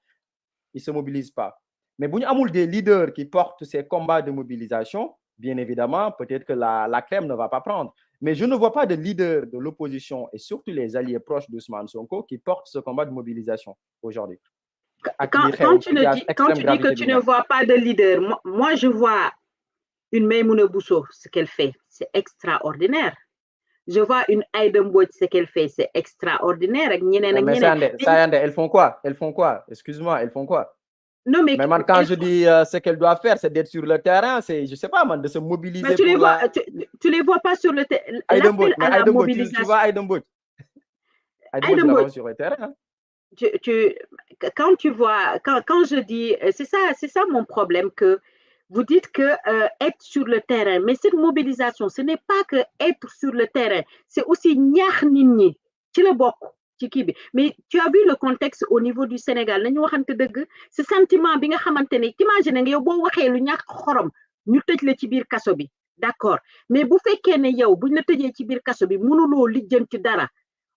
ils ne se mobilisent pas. Mais si on a des leaders qui portent ces combats de mobilisation, bien évidemment, peut-être que la crème ne va pas prendre. Mais je ne vois pas de leaders de l'opposition et surtout les alliés proches d'Ousmane Sonko qui portent ce combat de mobilisation aujourd'hui. Quand tu dis que tu ne vois pas de leader, moi je vois une Maïmouna Bousso, ce qu'elle fait, c'est extraordinaire. Je vois une Aïda Mbodj, ce qu'elle fait, c'est extraordinaire. Mais Sayandé, elles font quoi? Excuse-moi, elles font quoi? Non, mais quand je dis ce qu'elles doivent faire, c'est d'être sur le terrain, c'est, je sais pas, de se mobiliser. Mais tu les vois pas sur le terrain. Aïda Mbodj, tu vois Aïda Mbodj. Aïda Mbodj sur le terrain. Quand tu vois, quand je dis, c'est ça mon problème, que vous dites que être sur le terrain, mais cette mobilisation, ce n'est pas que être sur le terrain, c'est aussi ñaax nit ñi ci la bokk. Mais tu as vu le contexte au niveau du Sénégal nañu waxante dëgg ce sentiment bi nga xamante ne t'imagine nga yow boo waxee lu ñàkk xorom ñu tëj la ci biir kaso bi d'accord mais bu fekkee ne yow buñ la tëjee ci biir kaso bi mënuloo lijjanti dara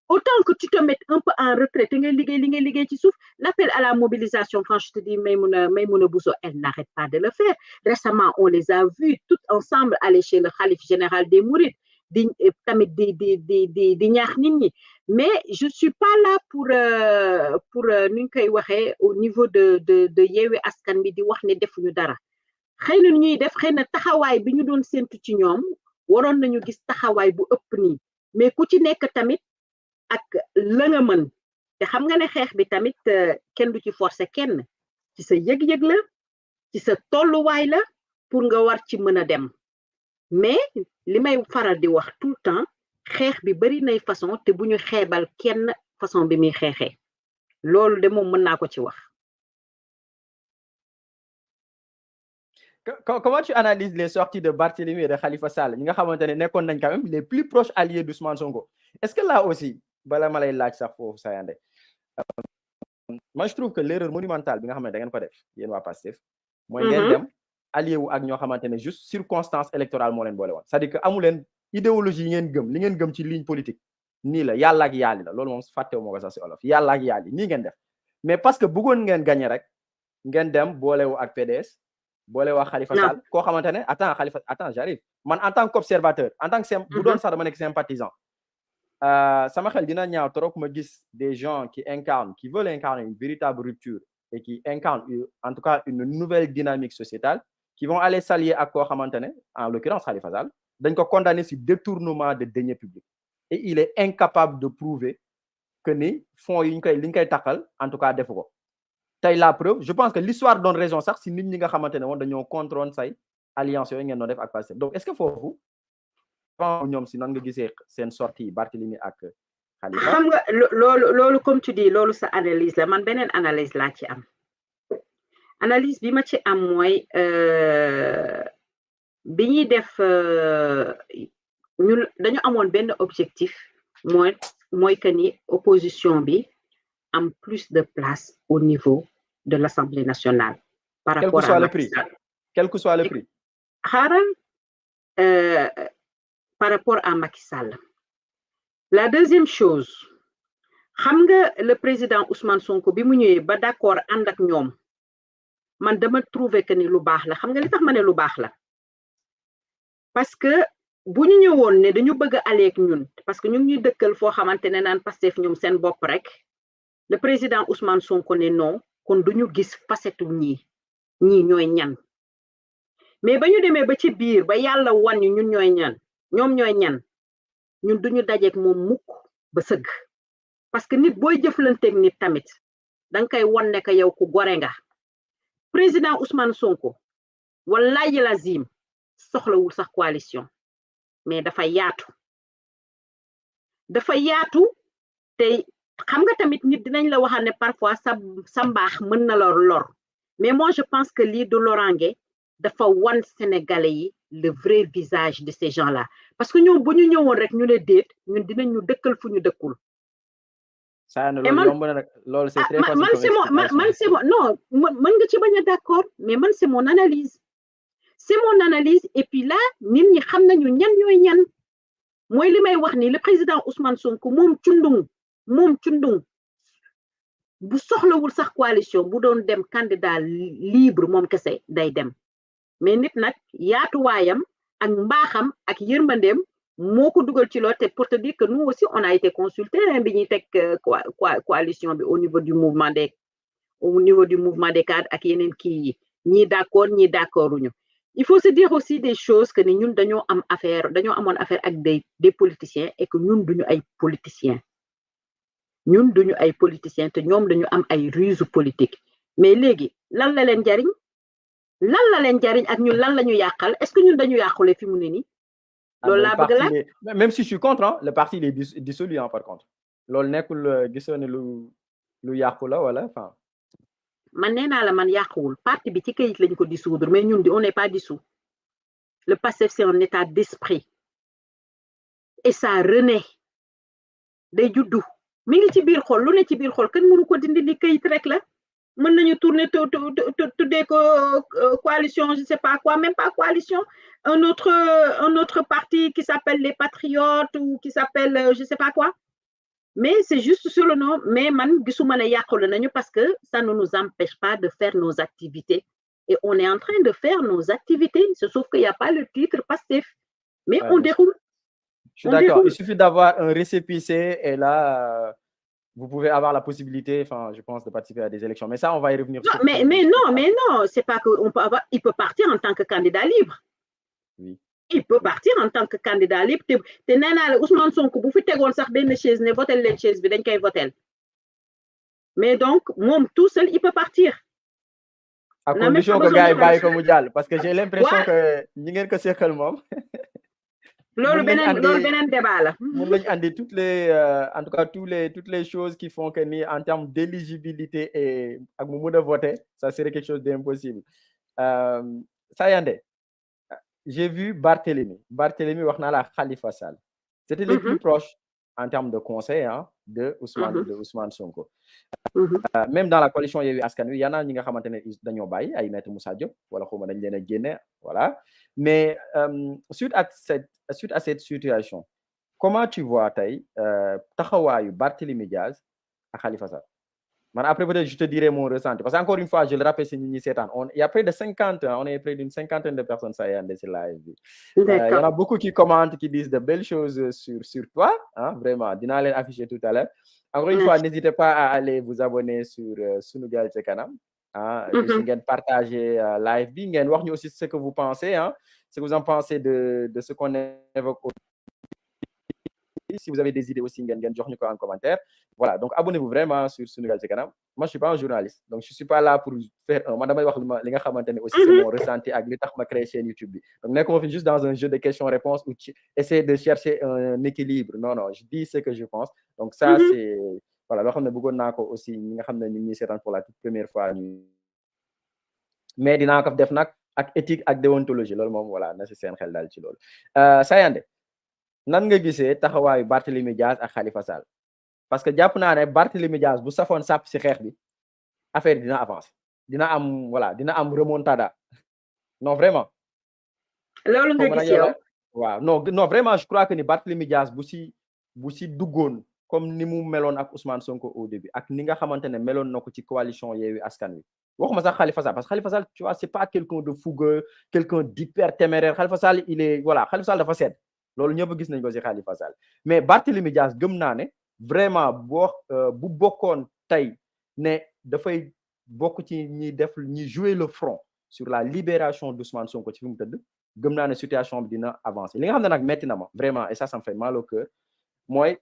autant que tu te mettes un peu en retrait ngay liggéey ci suuf l'appel à la mobilisation quand je te dis Maïmouna Bousso elle n'arrête pas de le faire récemment on les a vus toutes ensemble aller chez le khalife général des Mourides tamit di ñaax nit ñi mais je suis pas là pour nu ñu koy waxee au niveau de Yewwi Askan Wi di wax ne defuñu dara xëy na ñuy def xëy na taxawaay bi ñu doon séntu ci ñoom waroon nañu gis taxawaay bu ëpp nii mais ku ci nekk tamit ak la nga mën te xam nga ne xeex bi tamit kenn du ci forcer kenn ci sa yëg-yëg la ci sa tolluwaay la pour nga war ci mën a dem mais li may faral di wax tout le temps xeex bi bari nay façon te bu ñu xeebal kenn façon bi muy xeexee loolu de moom mën naa ko ci wax. Comment tu analyses les sorties de Barthélémy et de Khalifa Sall ñi nga xamante ne nekkoon nañ quand même les plus proches alliés d'Ousmane Sonko est-ce que là aussi bala ma lay laaj sax foofu Sayandé moi je trouve que l'erreur monumentale bi nga xam ne da ngeen ko def yéen waa Pastef mooy ngeen dem allié wu ak ñoo xamante ne juste circonstance électorale moo leen boole woon c'est-à-dire que amu leen idéologie yi ngeen gëm li ngeen gëm ci ligne politique nii la yàlla ak yàlli la loolu moom fàttewu moo ko sax si olof yàlla ak yàlli nii ngeen def mais parce que bëggoon ngeen gagner rek ngeen dem boolewu ak PDS boolewu ak Khalifa Sall koo xamante ne attends j'arrive man en tant qu'observateur en tant que bu doon sax dama nekk sympathisant sama xel dina ñaaw trop ma gis des gens qui veulent incarner une véritable rupture et qui incarnent en tout cas une nouvelle dynamique sociétale qui vont aller s'allier ak koo xamante ne en l'occurrence Khalifa Sall dañ ko condamné sur détournement de deniers publics et il est incapable de prouver que ni fonds yi li ñu koy takkal en tout cas defu ko tey la preuve je pense que l'histoire donne raison sax si nit ñi nga xamante ne woon dañoo contrôle say alliance yooyu ngeen doon def ak Pastef donc est-ce que foofu ñoom si nan nga gisee seen sortie Barthélémy ak Khalifa xam nga loolu comme tu dis loolu sa analyse la man beneen analyse laa ci am analyse bi ma ci am mooy bi ñuy def ñun dañu amoon benn objectif mooy que ni opposition bi am plus de place au niveau de l'Assemblée nationale par rapport à Macky Sall. Quel que soit le prix. Xaaral par rapport à Macky Sall. La deuxième chose xam nga le président Ousmane Sonko bi mu ñëwee ba d'accord ànd ak ñoom man dama trouver que ni lu baax la xam nga li tax ma ne lu baax la parce que bu ñu ñëwoon ne dañu bëgg a aller ak ñun parce que ñu ngi ñuy dëkkal foo xamante ne naan Pastef ñoom seen bopp rek le président Ousmane Sonko ne non kon duñu gis facette ñii ñooy ñan mais ba ñu demee ba ci biir ba yàlla wan ñu ñun ñooy ñan ñoom ñooy ñan ñun duñu dajeek moom mukk ba sëgg parce que nit booy jëflanteeg nit tamit danga koy won ne que yow ku gore nga président Ousmane Sonko wallahi lazim soxlawul sax coalition mais dafa yaatu te xam nga tamit nit dinañ la waxal ne parfois sa mbaax mën na lor mais moi je pense que lii du lorange dafa wan sénégalais yi le vrai visage de ces gens-là parce que ñoom bu ñu ñëwoon rek ñu ne déet ñun dinañ ñu dëkkal fu ñu dëkkul. ça ne loolu yomb na nag loolu c'est très facile. man c'est mon non mën nga ci bañ a d'accord mais man c'est mon analyse et puis là nit ñi xam nañu ñan ñooy ñan mooy li may wax ni le président Ousmane Sonko moom cundung bu soxlawul sax coalition bu doon dem candidat libre moom kese day dem mais nit nag yaatuwaayam ak mbaaxam ak yërmandeem moo ko dugal ci loolu te pour te dire que nous aussi on a été consulté bi ñuy teg coalition bi au niveau du mouvement des cadres ak yeneen kii yi ñii d'accord ñii d'accorduñu il faut se dire aussi des choses que ni ñun dañoo amoon affaire ak des politiciens et que ñun duñu ay politiciens te ñoom dañu am ay ruse politique mais léegi lan la leen jariñ ak ñun lan la ñu yàqal est-ce que ñun dañu yàqule fi mu ne nii loolu laa bëgg la même si je suis contre le parti il est dissolu par contre loolu nekkul gisoo ne lu yàqu la wala enfin man nee naa la man yàquwul parti bi ci kayit lañ ko dissoudre mais ñun on n'est pas dissous le PASTEF c'est un état d'esprit et ça renaît day juddu mi ngi ci biir xol lu ne ci biir xol kenn mënu ko dindi li kayit rek la mën nañu tourner tuddee ko coalition je sais pas quoi même pas coalition un autre parti qui s'appelle les Patriotes ou qui s'appelle je sais pas quoi mais c'est juste sur le nom mais man gisuma ne yàqule nañu parce que ça ne nous empêche pas de faire nos activités et on est en train de faire nos activités sauf qu'il n'y a pas le titre Pastef mais on déroule. Je suis d'accord, il suffit d'avoir un récépissé et là vous pouvez avoir la possibilité, enfin, je pense, de participer à des élections. Mais ça, on va y revenir. Non, mais non, c'est pas qu'on peut avoir. Il peut partir en tant que candidat libre. Oui. Il peut partir en tant que candidat libre. Te nana Ousmane Sonko bu fi tegoon sax benn chaise ne votel leen chaise bi dañ koy votel. Mais donc moom tout seul il peut partir. À condition que gars yi bàyyi ko mu jàll parce que j'ai l'impression que ñi ngeen ko seqal moom. loolu beneen débat la. Mën nañu andi toutes les choses qui font que ni en termes d'éligibilité et ak mu mën a voter ça serait quelque chose d'impossible. Sayandé, j'ai vu Barthélémy wax na la Khalifa Sall. C'était les plus proches en termes de conseil de Ousmane Sonko. Mhm. Même dans la coalition Yewwi Askan Wi y en a ñi nga xamante ne dañoo bàyyi ay Maître Moussa Diop wala xuma dañ leen a génne voilà mais suite à cette situation comment tu vois tey taxawaayu Barthélémy Diaz ak Khalifa Sall man après peut-être je te dirai mon ressenti parce que encore une fois je le rappelle si ñi seetaan il y a près de 50 ans on est près d'une cinquantaine de personnes Sayandé ci live bi il y en a beaucoup qui commentent qui disent de belles choses sur toi hein vraiment dinaa leen afficher tout à l'heure encore une fois n'hésitez pas à aller vous abonner sur Sunugal ca kanam ah aussi ngeen partager live bi ngeen wax ñu aussi ce que vous pensez hein ce que vous en pensez de ce qu'on évoque si vous avez des idées aussi ngeen jox ñu ko en commentaire voilà donc abonnez-vous vraiment sur Sunugal ca kanam moi je suis pas un journaliste donc je suis pas là pour faire man damay wax li nga xamante ne aussi c'est mon ressenti ak li tax ma créer chaîne YouTube bi donc nekkuma fi juste dans un jeu de questions-réponses où tu essaies de chercher un équilibre non je dis ce que je pense donc ça c'est voilà loo xam ne bëggoon naa ko aussi ñi nga xam ne ñu ngi seetaan pour la toute première fois mais dinaa ko def nag ak éthique ak déontologie loolu moom voilà na si seen xel daal ci loolu Sayandé nan nga gisee taxawaayu Barthélémy Diaz ak Khalifa Sall parce que jàpp naa ne Barthélémy Diaz bu safoon sàpp si xeex bi affaire dina avancer dina am remontada non vraiment. loolu nga gis yow waaw non vraiment je crois que ni Barthélémy Diaz bu si duggoon comme ni mu meloon ak Ousmane Sonko au début ak ni nga xamante ne meloon na ko ci coalition Yewwi Askan Wi waxuma sax Khalifa Sall parce que Khalifa Sall tu vois c'est pas quelqu'un de fougueux quelqu'un d'hyper téméraire Khalifa Sall Khalifa Sall dafa sedd loolu ñëpp gis nañ ko ci Khalifa Sall mais Barthélémy Diaz gëm naa ne vraiment bu bokkoon tey ne dafay bokk ci ñi jouer le front sur la libération d'Ousmane Sonko ci fi mu tëdd gëm naa ne situation bi dina avancer li nga xam ne nag metti na ma vraiment et ça me fait mal au cœur mooy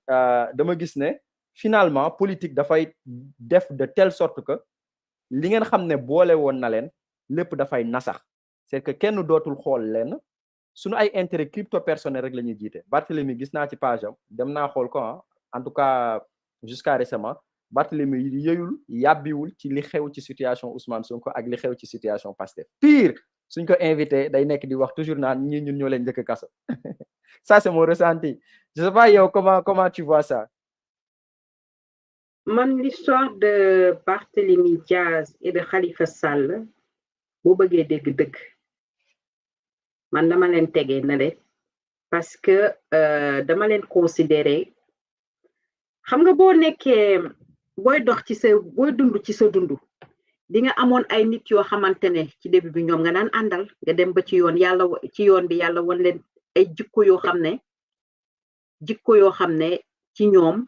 dama gis ne finalement politique dafay def de telle sorte que li ngeen xam ne boole woon na leen lépp dafay nasax c'est que kenn dootul xool leen suñu ay intérêt crypto personnel rek la ñuy jiite Barthélémy gis naa ci page am dem naa xool ko en tout cas jusqu'à récemment Barthélémy yëyul yàbbiwul ci li xew ci situation Ousmane Sonko ak li xew ci situation Pastef pire suñ ko invité day nekk di wax toujours naan ñun ñoo leen njëkk kaso ça c'est mon ressenti je sais pas yow comment tu vois ça. man l'histoire de Barthélémy Diaz et de Khalifa Sall boo bëggee dégg man dama leen tegee na le parce que dama leen considérer xam nga boo nekkee booy dund ci sa dund di nga amoon ay nit yoo xamante ne ci début bi ñoom nga daan àndal nga dem ba ci yoon bi yàlla won leen ay jikko yoo xam ne ci ñoom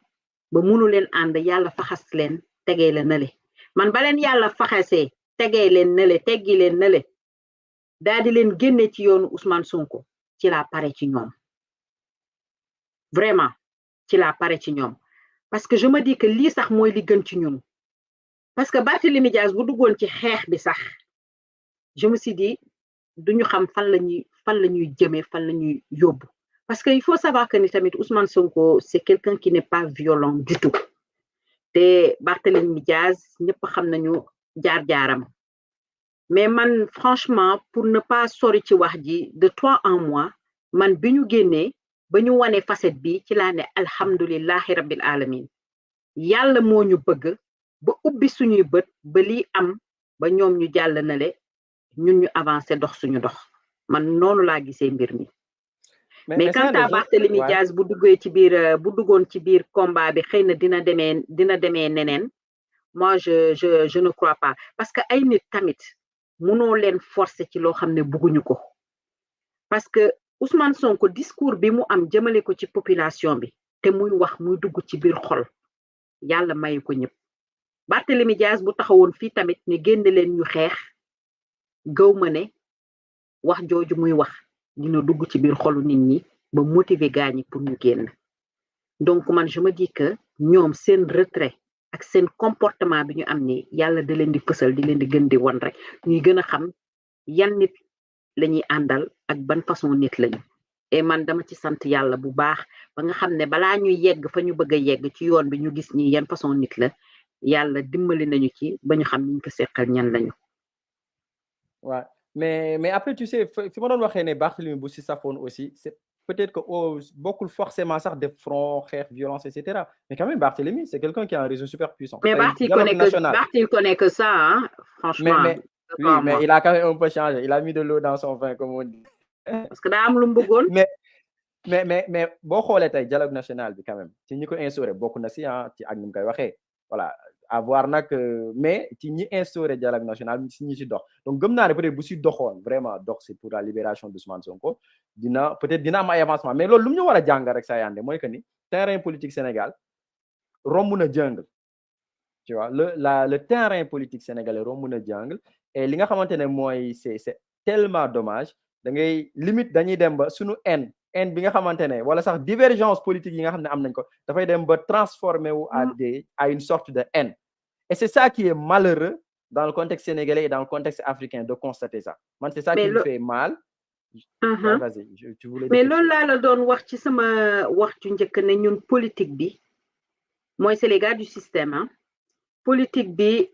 ba mënu leen ànd yàlla faxas leen tegee la nale man ba leen yàlla faxasee tegee leen nale teggi leen nale daal di leen génne ci yoonu Ousmane Sonko ci la pare ci ñoom vraiment ci la pare ci ñoom parce que je me dis que lii sax mooy li gën ci ñun parce que Barthélémy Diaz bu duggoon ci xeex bi sax je me suis dit duñu xam fan la ñuy jëmee fan la ñuy yóbbu parce que il faut savoir que ni tamit Ousmane Sonko c'est quelqu'un qui n'est pas violent du tout te Barthélémy Diaz ñëpp xam nañu jaar-jaaram mais man franchement pour ne pas sori ci wax ji de toi en moi man bi ñu génnee ba ñu wane facette bi ci laa ne alhamdulillahi rabbil alamin yàlla moo ñu bëgg ba ubbi suñuy bët ba lii am ba ñoom ñu jàll nale ñun ñu avancé dox suñu dox man noonu laa gisee mbir mi mais quant à Barthélémy Diaz bu duggoon ci biir combat bi xëy na dina demee neneen moi je ne crois pas parce que ay nit tamit mënoo leen forcer ci loo xam ne bëgguñu ko parce que Ousmane Sonko discours bi mu am jëmale ko ci population bi te muy wax muy dugg ci biir xol yàlla mayu ko ñëpp Barthélémy Diaz bu taxawoon fii tamit ne génn leen ñu xeex gëw ma ne wax jooju muy wax dina dugg ci biir xolu nit ñi ba motiver gaañi pour ñu génn donc man je me dis que ñoom seen retrait ak seen comportement bi ñu am ni yàlla da leen di fësal di leen di gën di won rek ñuy gën a xam yan nit lañuy àndal ak ban façon nit lañu et man dama ci sant yàlla bu baax ba nga xam ne balaa ñuy yegg fa ñu bëgg a yegg ci yoon bi ñu gis ñi yan façon nit la yàlla dimbali nañu ci ba ñu xam niñ ko seqal ñan lañu. waaw mais après tu sais fi ma doon waxee ne Barthélémy bu si safoon aussi peut-être que beaucoup forcément ça des fronts, violence, etc. Mais quand même, Barthélémy, c'est quelqu'un qui a un réseau super puissant. Mais Barthélémy connaît que ça, hein, franchement. Oui, mais il a quand même un peu changé. Il a mis de l'eau dans son vin, comme on dit. Parce que daa am lu mu bëggoon. mais boo xoolee tey dialogue national bi quand même ci ñi ko instauré bokk na si ci ak ni mu koy waxee voilà avoir nag mais ci ñi instauré dialogue national si ñi si dox donc gëm naa ne peut-être bu si doxoon vraiment dox c'est pour la libération d'Ousmane Sonko peut-être dina am ay avancement mais loolu lu mu ñu war a jàng rek saa yande mooy que ni terrain politique Sénégal romb na jungle tu vois le terrain politique sénégalais romb na jungle et li nga xamante ne mooy c'est tellement dommage da ngay limite dañuy dem ba suñu haine bi nga xamante ne wala sax divergence politique yi nga xam ne am nañ ko dafay dem ba transformer wu à une sorte de haine et c'est ça qui est malheureux dans le contexte sénégalais et dans le contexte africain de constater ça man c'est ça qui me fait mal. Vas-y tu voulais mais loolu laa la doon wax ci sama waxtu njëkk ne ñun politique bi mooy c'est les gars du système hein politique bi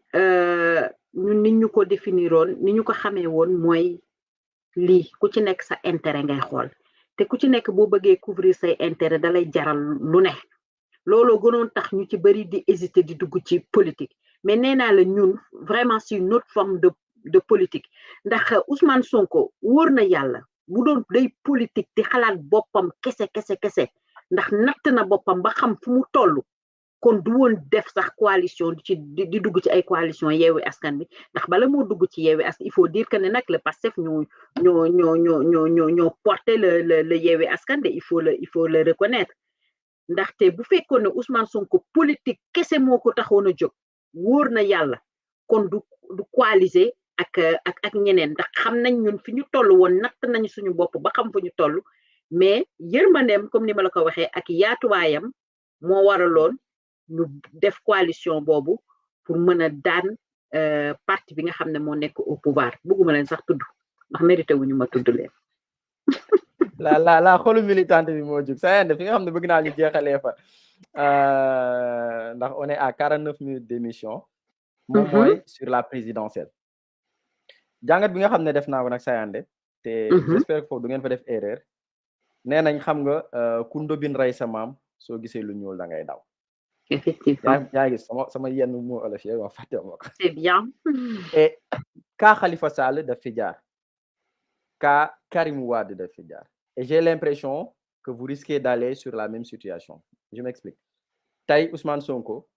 ñun nit ñu ko définiroon ni ñu ko xamee woon mooy lii ku ci nekk sa intérêt ngay xool te ku ci nekk boo bëggee couvrir say intérêt dalay jaral lu ne looloo gënoon tax ñu ci bari di hésiter di dugg ci politique mais nee naa la ñun vraiment c'est une autre forme de politique ndax Ousmane Sonko wóor na yàlla bu doon day politique di xalaat boppam kese ndax natt na boppam ba xam fu mu toll kon du woon def sax coalition di dugg ci ay coalition Yewwi Askan Wi ndax bala moo dugg ci Yewwi Askan il faut dire que ne nag le Pastef ñoo porter le Yewwi Askan Wi il faut le reconnaître ndaxte bu fekkoon ne Ousmane Sonko politique kese moo ko taxoon a jóg wóor na yàlla kon du coaliser ak ñeneen ndax xam nañ ñun fi ñu toll woon natt nañu suñu bopp ba xam fu ñu toll mais yërmandeem comme ni ma la ko waxee ak yaatuwaayam moo waraloon ñu def coalition boobu pour mën a daan parti bi nga xam ne moo nekk au pouvoir bëgguma leen sax tudd ndax mérité wuñu ma tudd leen la xolu militante bi moo jug sa yende fi nga xam ne bëgg naa ñu jeexalee fa ndax on est à 49 minutes d'émission moom mooy sur la présidentielle jàngat bi nga xam ne def naa ko nag sa yende te j'espère que foofu du ngeen fa def erreur nee nañ xam nga ku ndobin rey sa maam soo gisee lu ñuul da ngay daw. Effectivement. yaa ngi sama yenn moo olof yi ma fàtte ma ko. C'est bien. Et ka Khalifa Sall daf fi jaar ka Karim Wade daf fi jaar et j'ai l'impression que vous risquez d'aller sur la même situation je m'explique tey Ousmane Sonko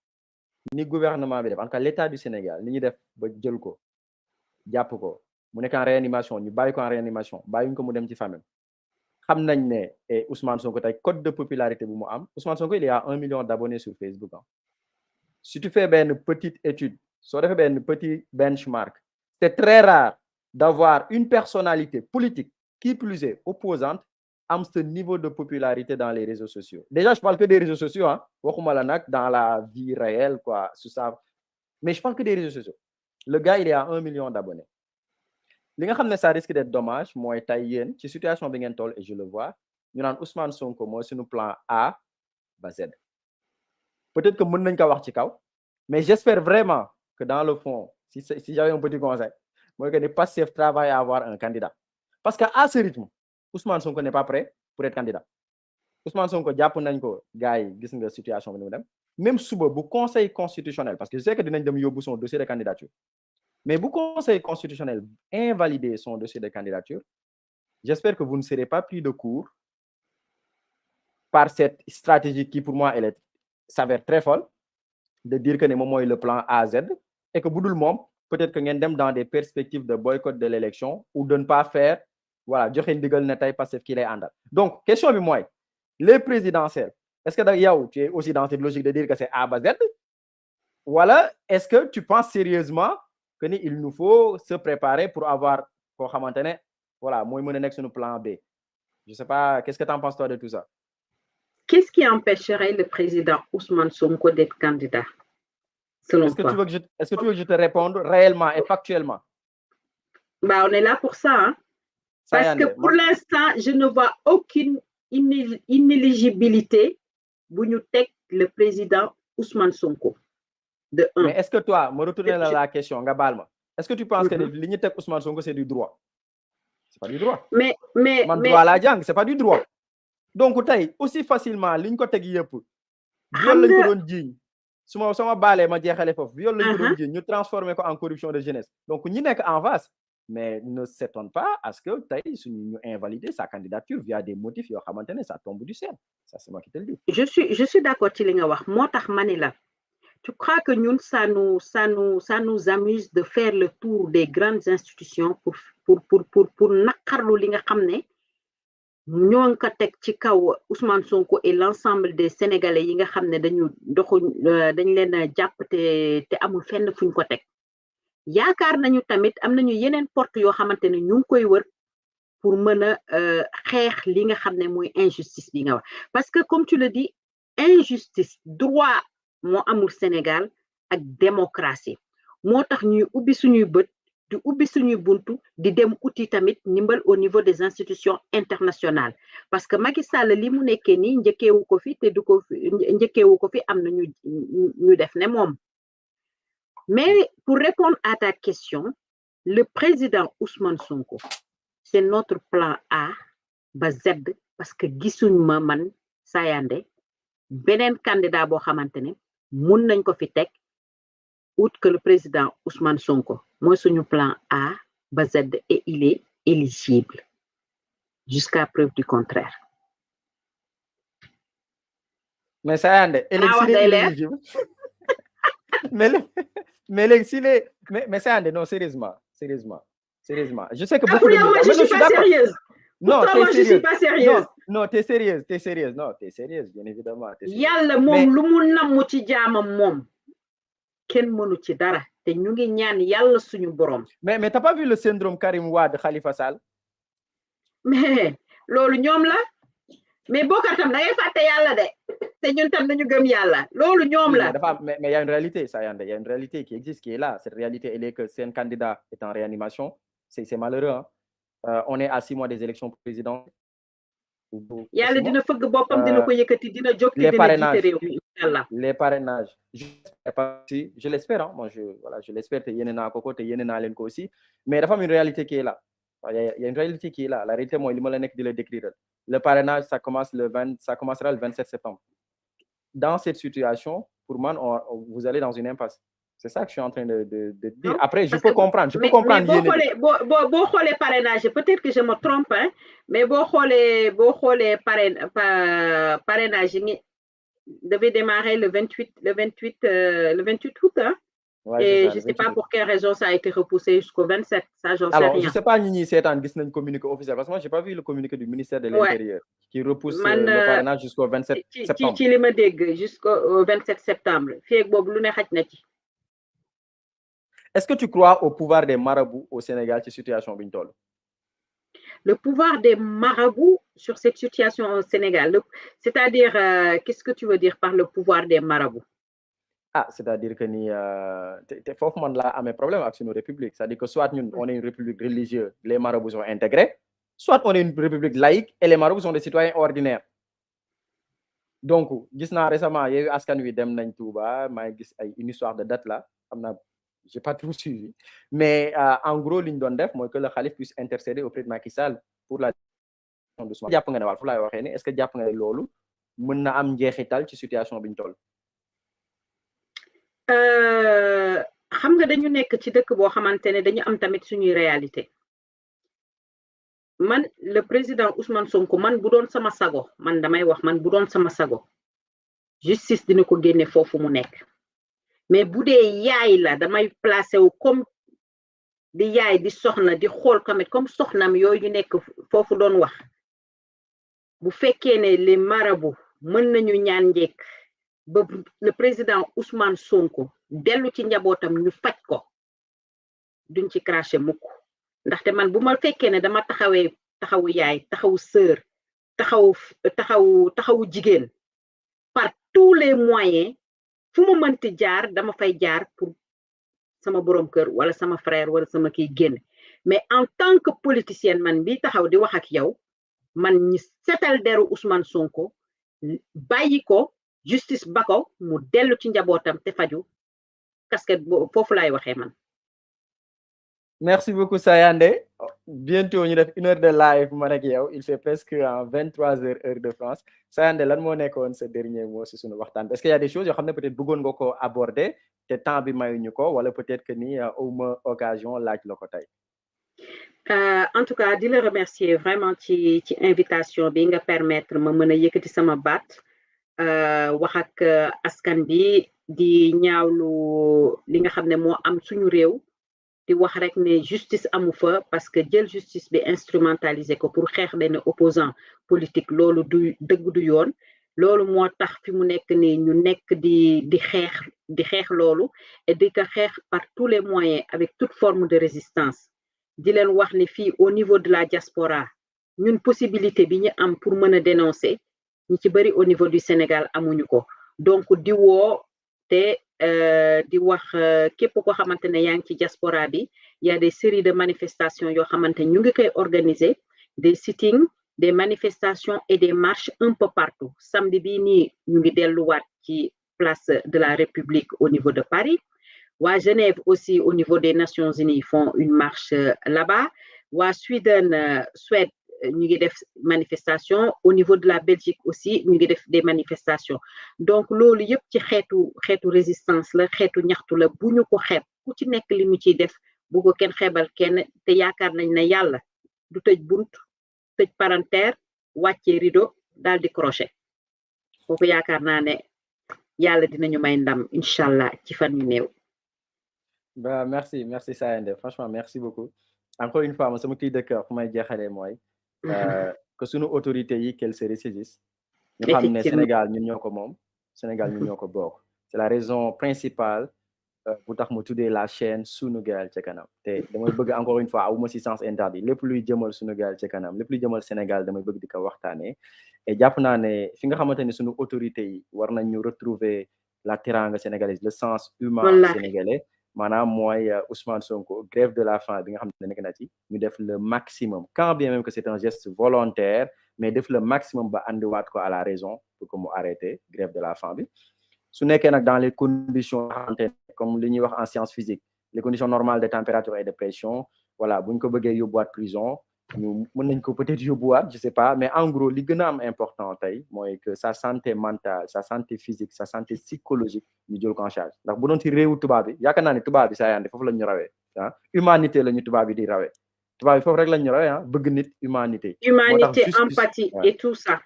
ni gouvernement bi def en tout cas l'état du Sénégal ni ñu def ba jël ko jàpp ko mu nekk en réanimation ñu bàyyi ko en réanimation bàyyiñ ko mu dem ci famille xam nañ ne Ousmane Sonko tey code de popularité bu mu am Ousmane Sonko il y a 1 million d'abonnés sur Facebook si tu fais benn petite étude soo defee benn petit benchmark c'est très rare d'avoir une personnalité politique qui plus est opposante am ce niveau de popularité dans les réseaux sociaux déjà je parle que des réseaux sociaux waxuma la nag dans la vie réelle quoi su ça mais je parle que des réseaux sociaux le gars il est à 1 million d'abonnés li nga xam ne ça risque d'être dommage mooy tey yéen ci situation bi ngeen toll et je le vois ñu naan Ousmane Sonko mooy suñu plan A ba Z peut-être que mën nañ ko wax ci kaw mais j'espère vraiment que dans le fond si j'avais un petit conseil mooy que ni Pastef travaille à avoir un candidat parce que à ce rythme Ousmane Sonko n'est pas prêt pour être candidat Ousmane Sonko jàpp nañ ko gars yi gis nga situation bi ni mu dem même suba bu conseil constitutionnel parce que je sais que dinañ dem yóbbu son dossier de candidature mais bu conseil constitutionnel invalider son dossier de candidature j'espère que vous ne serez pas pris de court par cette stratégie qui pour moi elle s'avère très folle de dire que ne moom mooy le plan A Z et que bu dul moom peut-être que ngeen dem dans des perspectives de boycott de l'élection ou de ne pas faire voilà joxe ndigal ne tey Pastef kii lay àndal donc question bi mooy les présidentielles est-ce que da yow tu es aussi dans cette logique de dire que c'est A ba Z wala est-ce que tu penses sérieusement que ni il nous faut se préparer pour avoir koo xamante ne voilà mooy mën a nekk suñu plan B je sais pas qu'est-ce que tu en penses toi de tout ça. Qu'est-ce qui empêcherait le président Ousmane Sonko d'être candidat selon toi? Est-ce que tu veux que je te réponde réellement et factuellement? Bah, on est là pour ça, hein? Parce que pour l'instant, je ne vois aucune inéligibilité pour nous teg le président Ousmane Sonko. De un. Mais est-ce que toi, me retourner la question, Gabalma, est-ce que tu penses que li ñu teg Ousmane Sonko c'est du droit? C'est pas du droit. Mais droit la jàng, c'est pas du droit. donc tey aussi facilement liñ ko teg yëpp viol lañ ko doon jiiñ sama baalee ma jeexale foofu viol lañ ko doon jiiñ ñu transformer ko en corruption de jeunesse donc ñi nekk en face mais ne s'étonne pas à ce que tey suñu ñu invalider sa candidature via des motifs yoo xamante ne ça tombe du ciel ça c'est moi qui te le dis. je suis d'accord ci li nga wax moo tax ma ni la tu crois que ñun ça nous amuse de faire le tour des grandes institutions pour naqarlu li nga xam ne ñoo ngi ko teg ci kaw Ousmane Sonko et l'ensemble des Sénégalais yi nga xam ne dañ leen a jàpp te amul fenn fuñ ko teg yaakaar nañu tamit am nañu yeneen porte yoo xamante ne ñu ngi koy wër pour mën a xeex li nga xam ne mooy injustice bi nga wax parce que comme tu le dis injustice droit moo amul Sénégal ak démocratie moo tax ñuy ubbi suñuy bët di ubbi suñuy buntu di dem uti tamit ndimbal au niveau des institutions internationales parce que Macky Sall li mu nekkee nii njëkkeewu ko fi te du ko njëkkeewu ko fi am na ñu def ne moom mais pour répondre à ta question le président Ousmane Sonko c'est notre plan A ba Z parce que gisuñ ma man Sayandé beneen candidat boo xamante ne mun nañ ko fi teg outre que le président Ousmane Sonko mooy suñu plan A ba Z et il est éligible jusqu'à preuve du contraire. mais Sayandé éligible mais léegi s'il est mais Sayandé non sérieusement je sais que beaucoup de gens je suis pas sérieuse. Non, moi je suis pas sérieuse. Non, t'es sérieuse. Non, t'es sérieuse, bien évidemment. Yàlla moom lu mu namm ci jaamam moom kenn mënu ci dara te ñu ngi ñaan yàlla suñu borom. Mais t'as pas vu le syndrome Karim Wade Khalifa Sall? Mais loolu ñoom la mais Bokar tam da ngay fàtte yàlla de te ñun tam dañu gëm yàlla loolu ñoom la. Mais il y a une réalité, ça Yandé, il y a une réalité qui existe, qui est là. Cette réalité, elle est que c'est un candidat est en réanimation. C'est malheureux, hein. On est à 6 mois des élections présidentielles. Yàlla dina fëgg boppam dina ko yëkkati dina jóg te dina jiite réew mi inshallah. Les parrainages, je l'espère, hein. Moi je l'espère te yéene naa ko te yéene naa leen ko aussi mais dafa am une réalité qui est là. Il y a une réalité qui est là. La réalité mooy li ma la nekk di la décrire. Le parrainage ça commencera le 27 septembre. Dans cette situation, pour moi, vous allez dans une impasse. C'est ça que je suis en train de dire. Non, après, je peux comprendre. Je peux comprendre. Boo xoolee parrainage, peut-être que je me trompe, hein, mais boo xoolee parrainage yi devait démarrer le 28 août, hein. Ouais, et je ne sais pas pour quelle raison ça a été repoussé jusqu'au 27. Ça, j'en sais rien. Alors, je ne sais pas ni c'est un communiqué officiel parce que moi, je n'ai pas vu le communiqué du ministère de l'Intérieur qui repousse le parrainage jusqu'au 27 septembre. Ci li ma dégg jusqu'au 27 septembre. Fii ak boobu lu ne xaj na ci. Est-ce que tu crois au pouvoir des marabouts au Sénégal sur cette situation bi ñu toll? Le pouvoir des marabouts sur cette situation au Sénégal, c'est-à-dire, qu'est-ce que tu veux dire par le pouvoir des marabouts? Ah, c'est-à-dire que ni foofu man laa amee problème avec nos républiques. C'est-à-dire que soit ñun on est une république religieuse, les marabouts sont intégrés, soit on est une république laïque et les marabouts sont des citoyens ordinaires. Donc, gis naa récemment Yewwi Askan Wi dem nañ Touba, maa ngi gis une histoire de date là, j'ai pas tout suivi, mais en gros li ñu doon def mooy que le khalife puisse intercéder auprès de Macky Sall pour la doucement. Jàpp nga ne wal fu laay waxee ne est-ce que jàpp nga ne loolu mën na am njeexital ci situation bi ñu toll? Xam nga dañu nekk ci dëkk boo xamante ne dañu am tamit suñuy réalité. Man le président Ousmane Sonko man bu doon sama sago man damay wax man bu doon sama sago justice dina ko génne foofu mu nekk. Mais bu dee yaay la damay placé wu comme di yaay di soxna di xool tamit comme soxnam yooyu nekk foofu doon wax bu fekkee ne les marabouts mën nañu ñaan njekk ba le président Ousmane Sonko dellu ci njabootam ñu faj ko duñ ci craché mukk ndaxte man bu ma fekkee ne dama taxawu yaay taxawu sœur taxawu jigéen par tous les moyens fu mu mënti jaar dama fay jaar pour sama borom kër wala sama frère wala sama kiy génn mais en tant que politicienne man bi taxaw di wax ak yow man ñi setal deru Ousmane Sonko bàyyi ko justice ba ko mu dellu ci njabootam te faju casquette foofu laay waxee man. Merci beaucoup Sayandé. bientôt ñu def 1 heure de live man ak yow il fait presque en 23h heure de France Sayandé lan moo nekkoon sa dernier mot si suñu waxtaan est-ce qu'il y a des choses yoo xam ne peut-être bëggoon nga ko aborder te temps bi mayuñu ko wala peut-être que ni awma occasion laaj la ko tey. En tout cas di la remercier vraiment ci invitation bi nga permettre ma mën a yëkkati sama baat wax ak askan bi di ñaawlu li nga xam ne moo am suñu réew di wax rek ne justice amu fa parce que jël justice bi instrumentaliser ko pour xeex benn opposant politique loolu du dëgg du yoon loolu moo tax fi mu nekk nii ñu nekk di xeex loolu et di ko xeex par tous les moyens avec toute forme de résistance di leen wax ne fii au niveau de la diaspora ñun possibilité bi ñu am pour mën a dénoncer ñi ci bëri au niveau du Sénégal amuñu ko donc di woo te di wax képp ko xamante ne yaa ngi ci diaspora bi y a des séries de manifestations yoo xamante ñu ngi koy organiser des sittings des manifestations et des marches un peu partout samedi bii nii ñu ngi delluwaat ci place de la République au niveau de Paris waa Genève aussi au niveau des Nations Unies font une marche là-bas waa Suède ñu ngi def manifestation au niveau de la Belgique aussi ñu ngi def des manifestations donc loolu yëpp ci xeetu résistance la xeetu ñaxtu la bu ñu ko xeeb ku ci nekk li mu ciy def bu ko kenn xeebal kenn te yaakaar nañ ne yàlla du tëj bunt tëj palanteer wàccee rideau daal di crochet kooku yaakaar naa ne yàlla dinañu may ndam incha allah ci fan yu néew. Bah merci Sayandé franchement merci beaucoup encore une fois ma sama cri de cœur fu may jeexalee mooy que sunu autorités yi qu'elles se ressaisissent ñu xam ne Sénégal ñun ñoo ko moom Sénégal ñun ñoo ko bokk c'est la raison principale bu tax mu tuddee la chaîne Sunugal ca kanam te damay bëgg encore une fois awuma si sens interdit lépp luy jëmal Sunugal ca kanam lépp luy jëmal Sénégal damay bëgg di ko waxtaanee et jàpp naa ne fi nga xamante ne sunu autorités yi war nañ ñu retrouver la teranga sénégalaise le sens humain sénégalais maanaam mooy Ousmane Sonko grève de la faim bi nga xam ne nekk na ci ñu def le maximum quand bien même que c'est un geste volontaire mais def le maximum ba andiwaat ko à la raison pour que mu arrêter grève de la faim bi su nekkee nag dans les conditions comme li ñuy wax en science physique les conditions normales de température et de pression voilà bu ñu ko bëggee yóbbuwaat prison ñu mën nañ ko peut-être yóbbuwaat je sais pas mais en gros li gën a am important tey mooy que sa santé mentale sa santé physique sa santé psychologique ñu jël ko en charge ndax bu doon ci réewu tubaab bi yaakaar naa ne tubaab bi Sayandé foofu lañ ñu rawee humanité la ñu tubaab bi di rawee tubaab bi foofu rek lañ ñu rawee bëgg nit humanité empathie et tout ça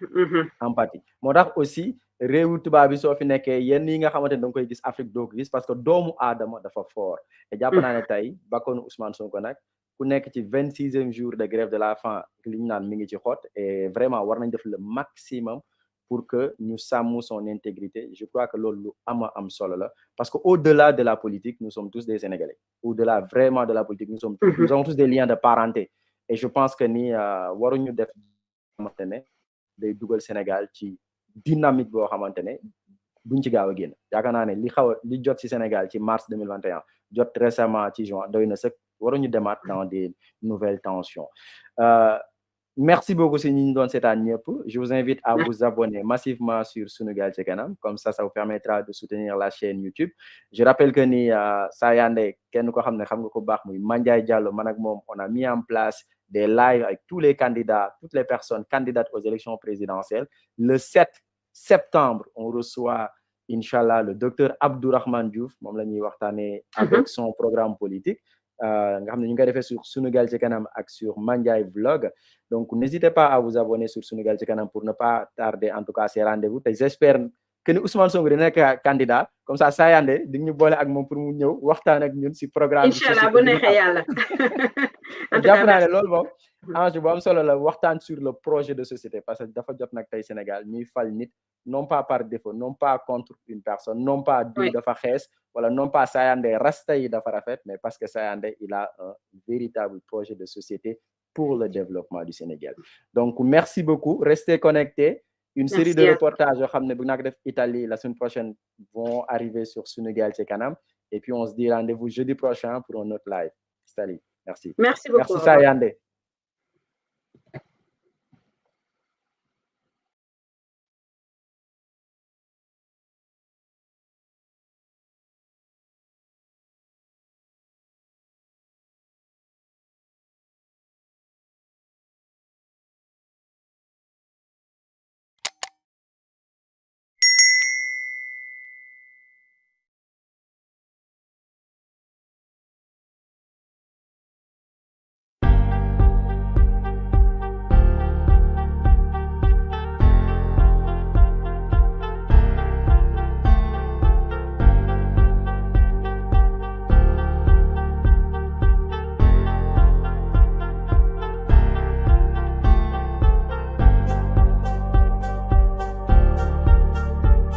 empathie moo tax aussi réewu tubaab bi soo fi nekkee yenn yi nga xamante ne da nga koy gis Afrique doo ko gis parce que doomu aadama dafa fort et jàpp naa ne tey bakkoonu Ousmane Sonko nag ku nekk ci 26e jour de grève de la faim li ñu naan mi ngi ci xot et vraiment war nañ def le maximum pour que ñu sàmm son intégrité je crois que loolu lu am solo la parce que au-delà de la politique nous sommes tous des Sénégalais au-delà vraiment de la politique nous avons tous des liens de parenté et je pense que ni waruñu def xamante ne day dugal Sénégal ci dynamique boo xamante ne duñ ci gaaw a génn yaakaar naa ne li jot ci Sénégal ci mars 2021 jot récemment ci juin doy na sëkk waruñu demaat dans des nouvelles tensions merci beaucoup si ñi ñu doon seetaan ñëpp je vous invite à vous abonner massivement sur Sunugal ca kanam comme ça vous permettra de soutenir la chaîne YouTube je rappelle que ni Sayandé kenn ko xam ne xam nga ko baax muy Mandiaye Diallo man ak moom on a mis en place des lives avec tous les candidats toutes les personnes candidates aux élections présidentielles le 7 septembre on reçoit inchallah le docteur Abdourahmane Diouf moom la ñuy waxtaanee avec son programme politique nga xam ne ñu ngi koy defee sur Sunugal ca kanam ak sur Mandiaye Vlog donc n'hésitez pas à vous abonner sur Sunugal ca kanam pour ne pas tarder en tout cas ces rendez-vous te j'espère que ni Ousmane Sonko dina nekk candidat comme ça Sayandé di ñu boole ak moom pour mu ñëw waxtaan ak ñun si programme inchallah bu neexee yàlla jàpp naa ne loolu moom enjeu bu am solo la waxtaan sur le projet de société parce que dafa jot nag tey Sénégal ñuy fal nit non pas par défaut non pas contre une personne non pas diw dafa xees wala non pas Sayandé rasta yi dafa rafet mais parce que Sayandé il a un véritable projet de société pour le développement du Sénégal donc merci beaucoup restez connectés une série de reportages yoo xam ne bu nak def Italie la semaine prochaine vont arriver sur Sunugal ca kanam et puis on se dit rendez-vous jeudi prochain pour un autre live salut merci beaucoup merci Sayandé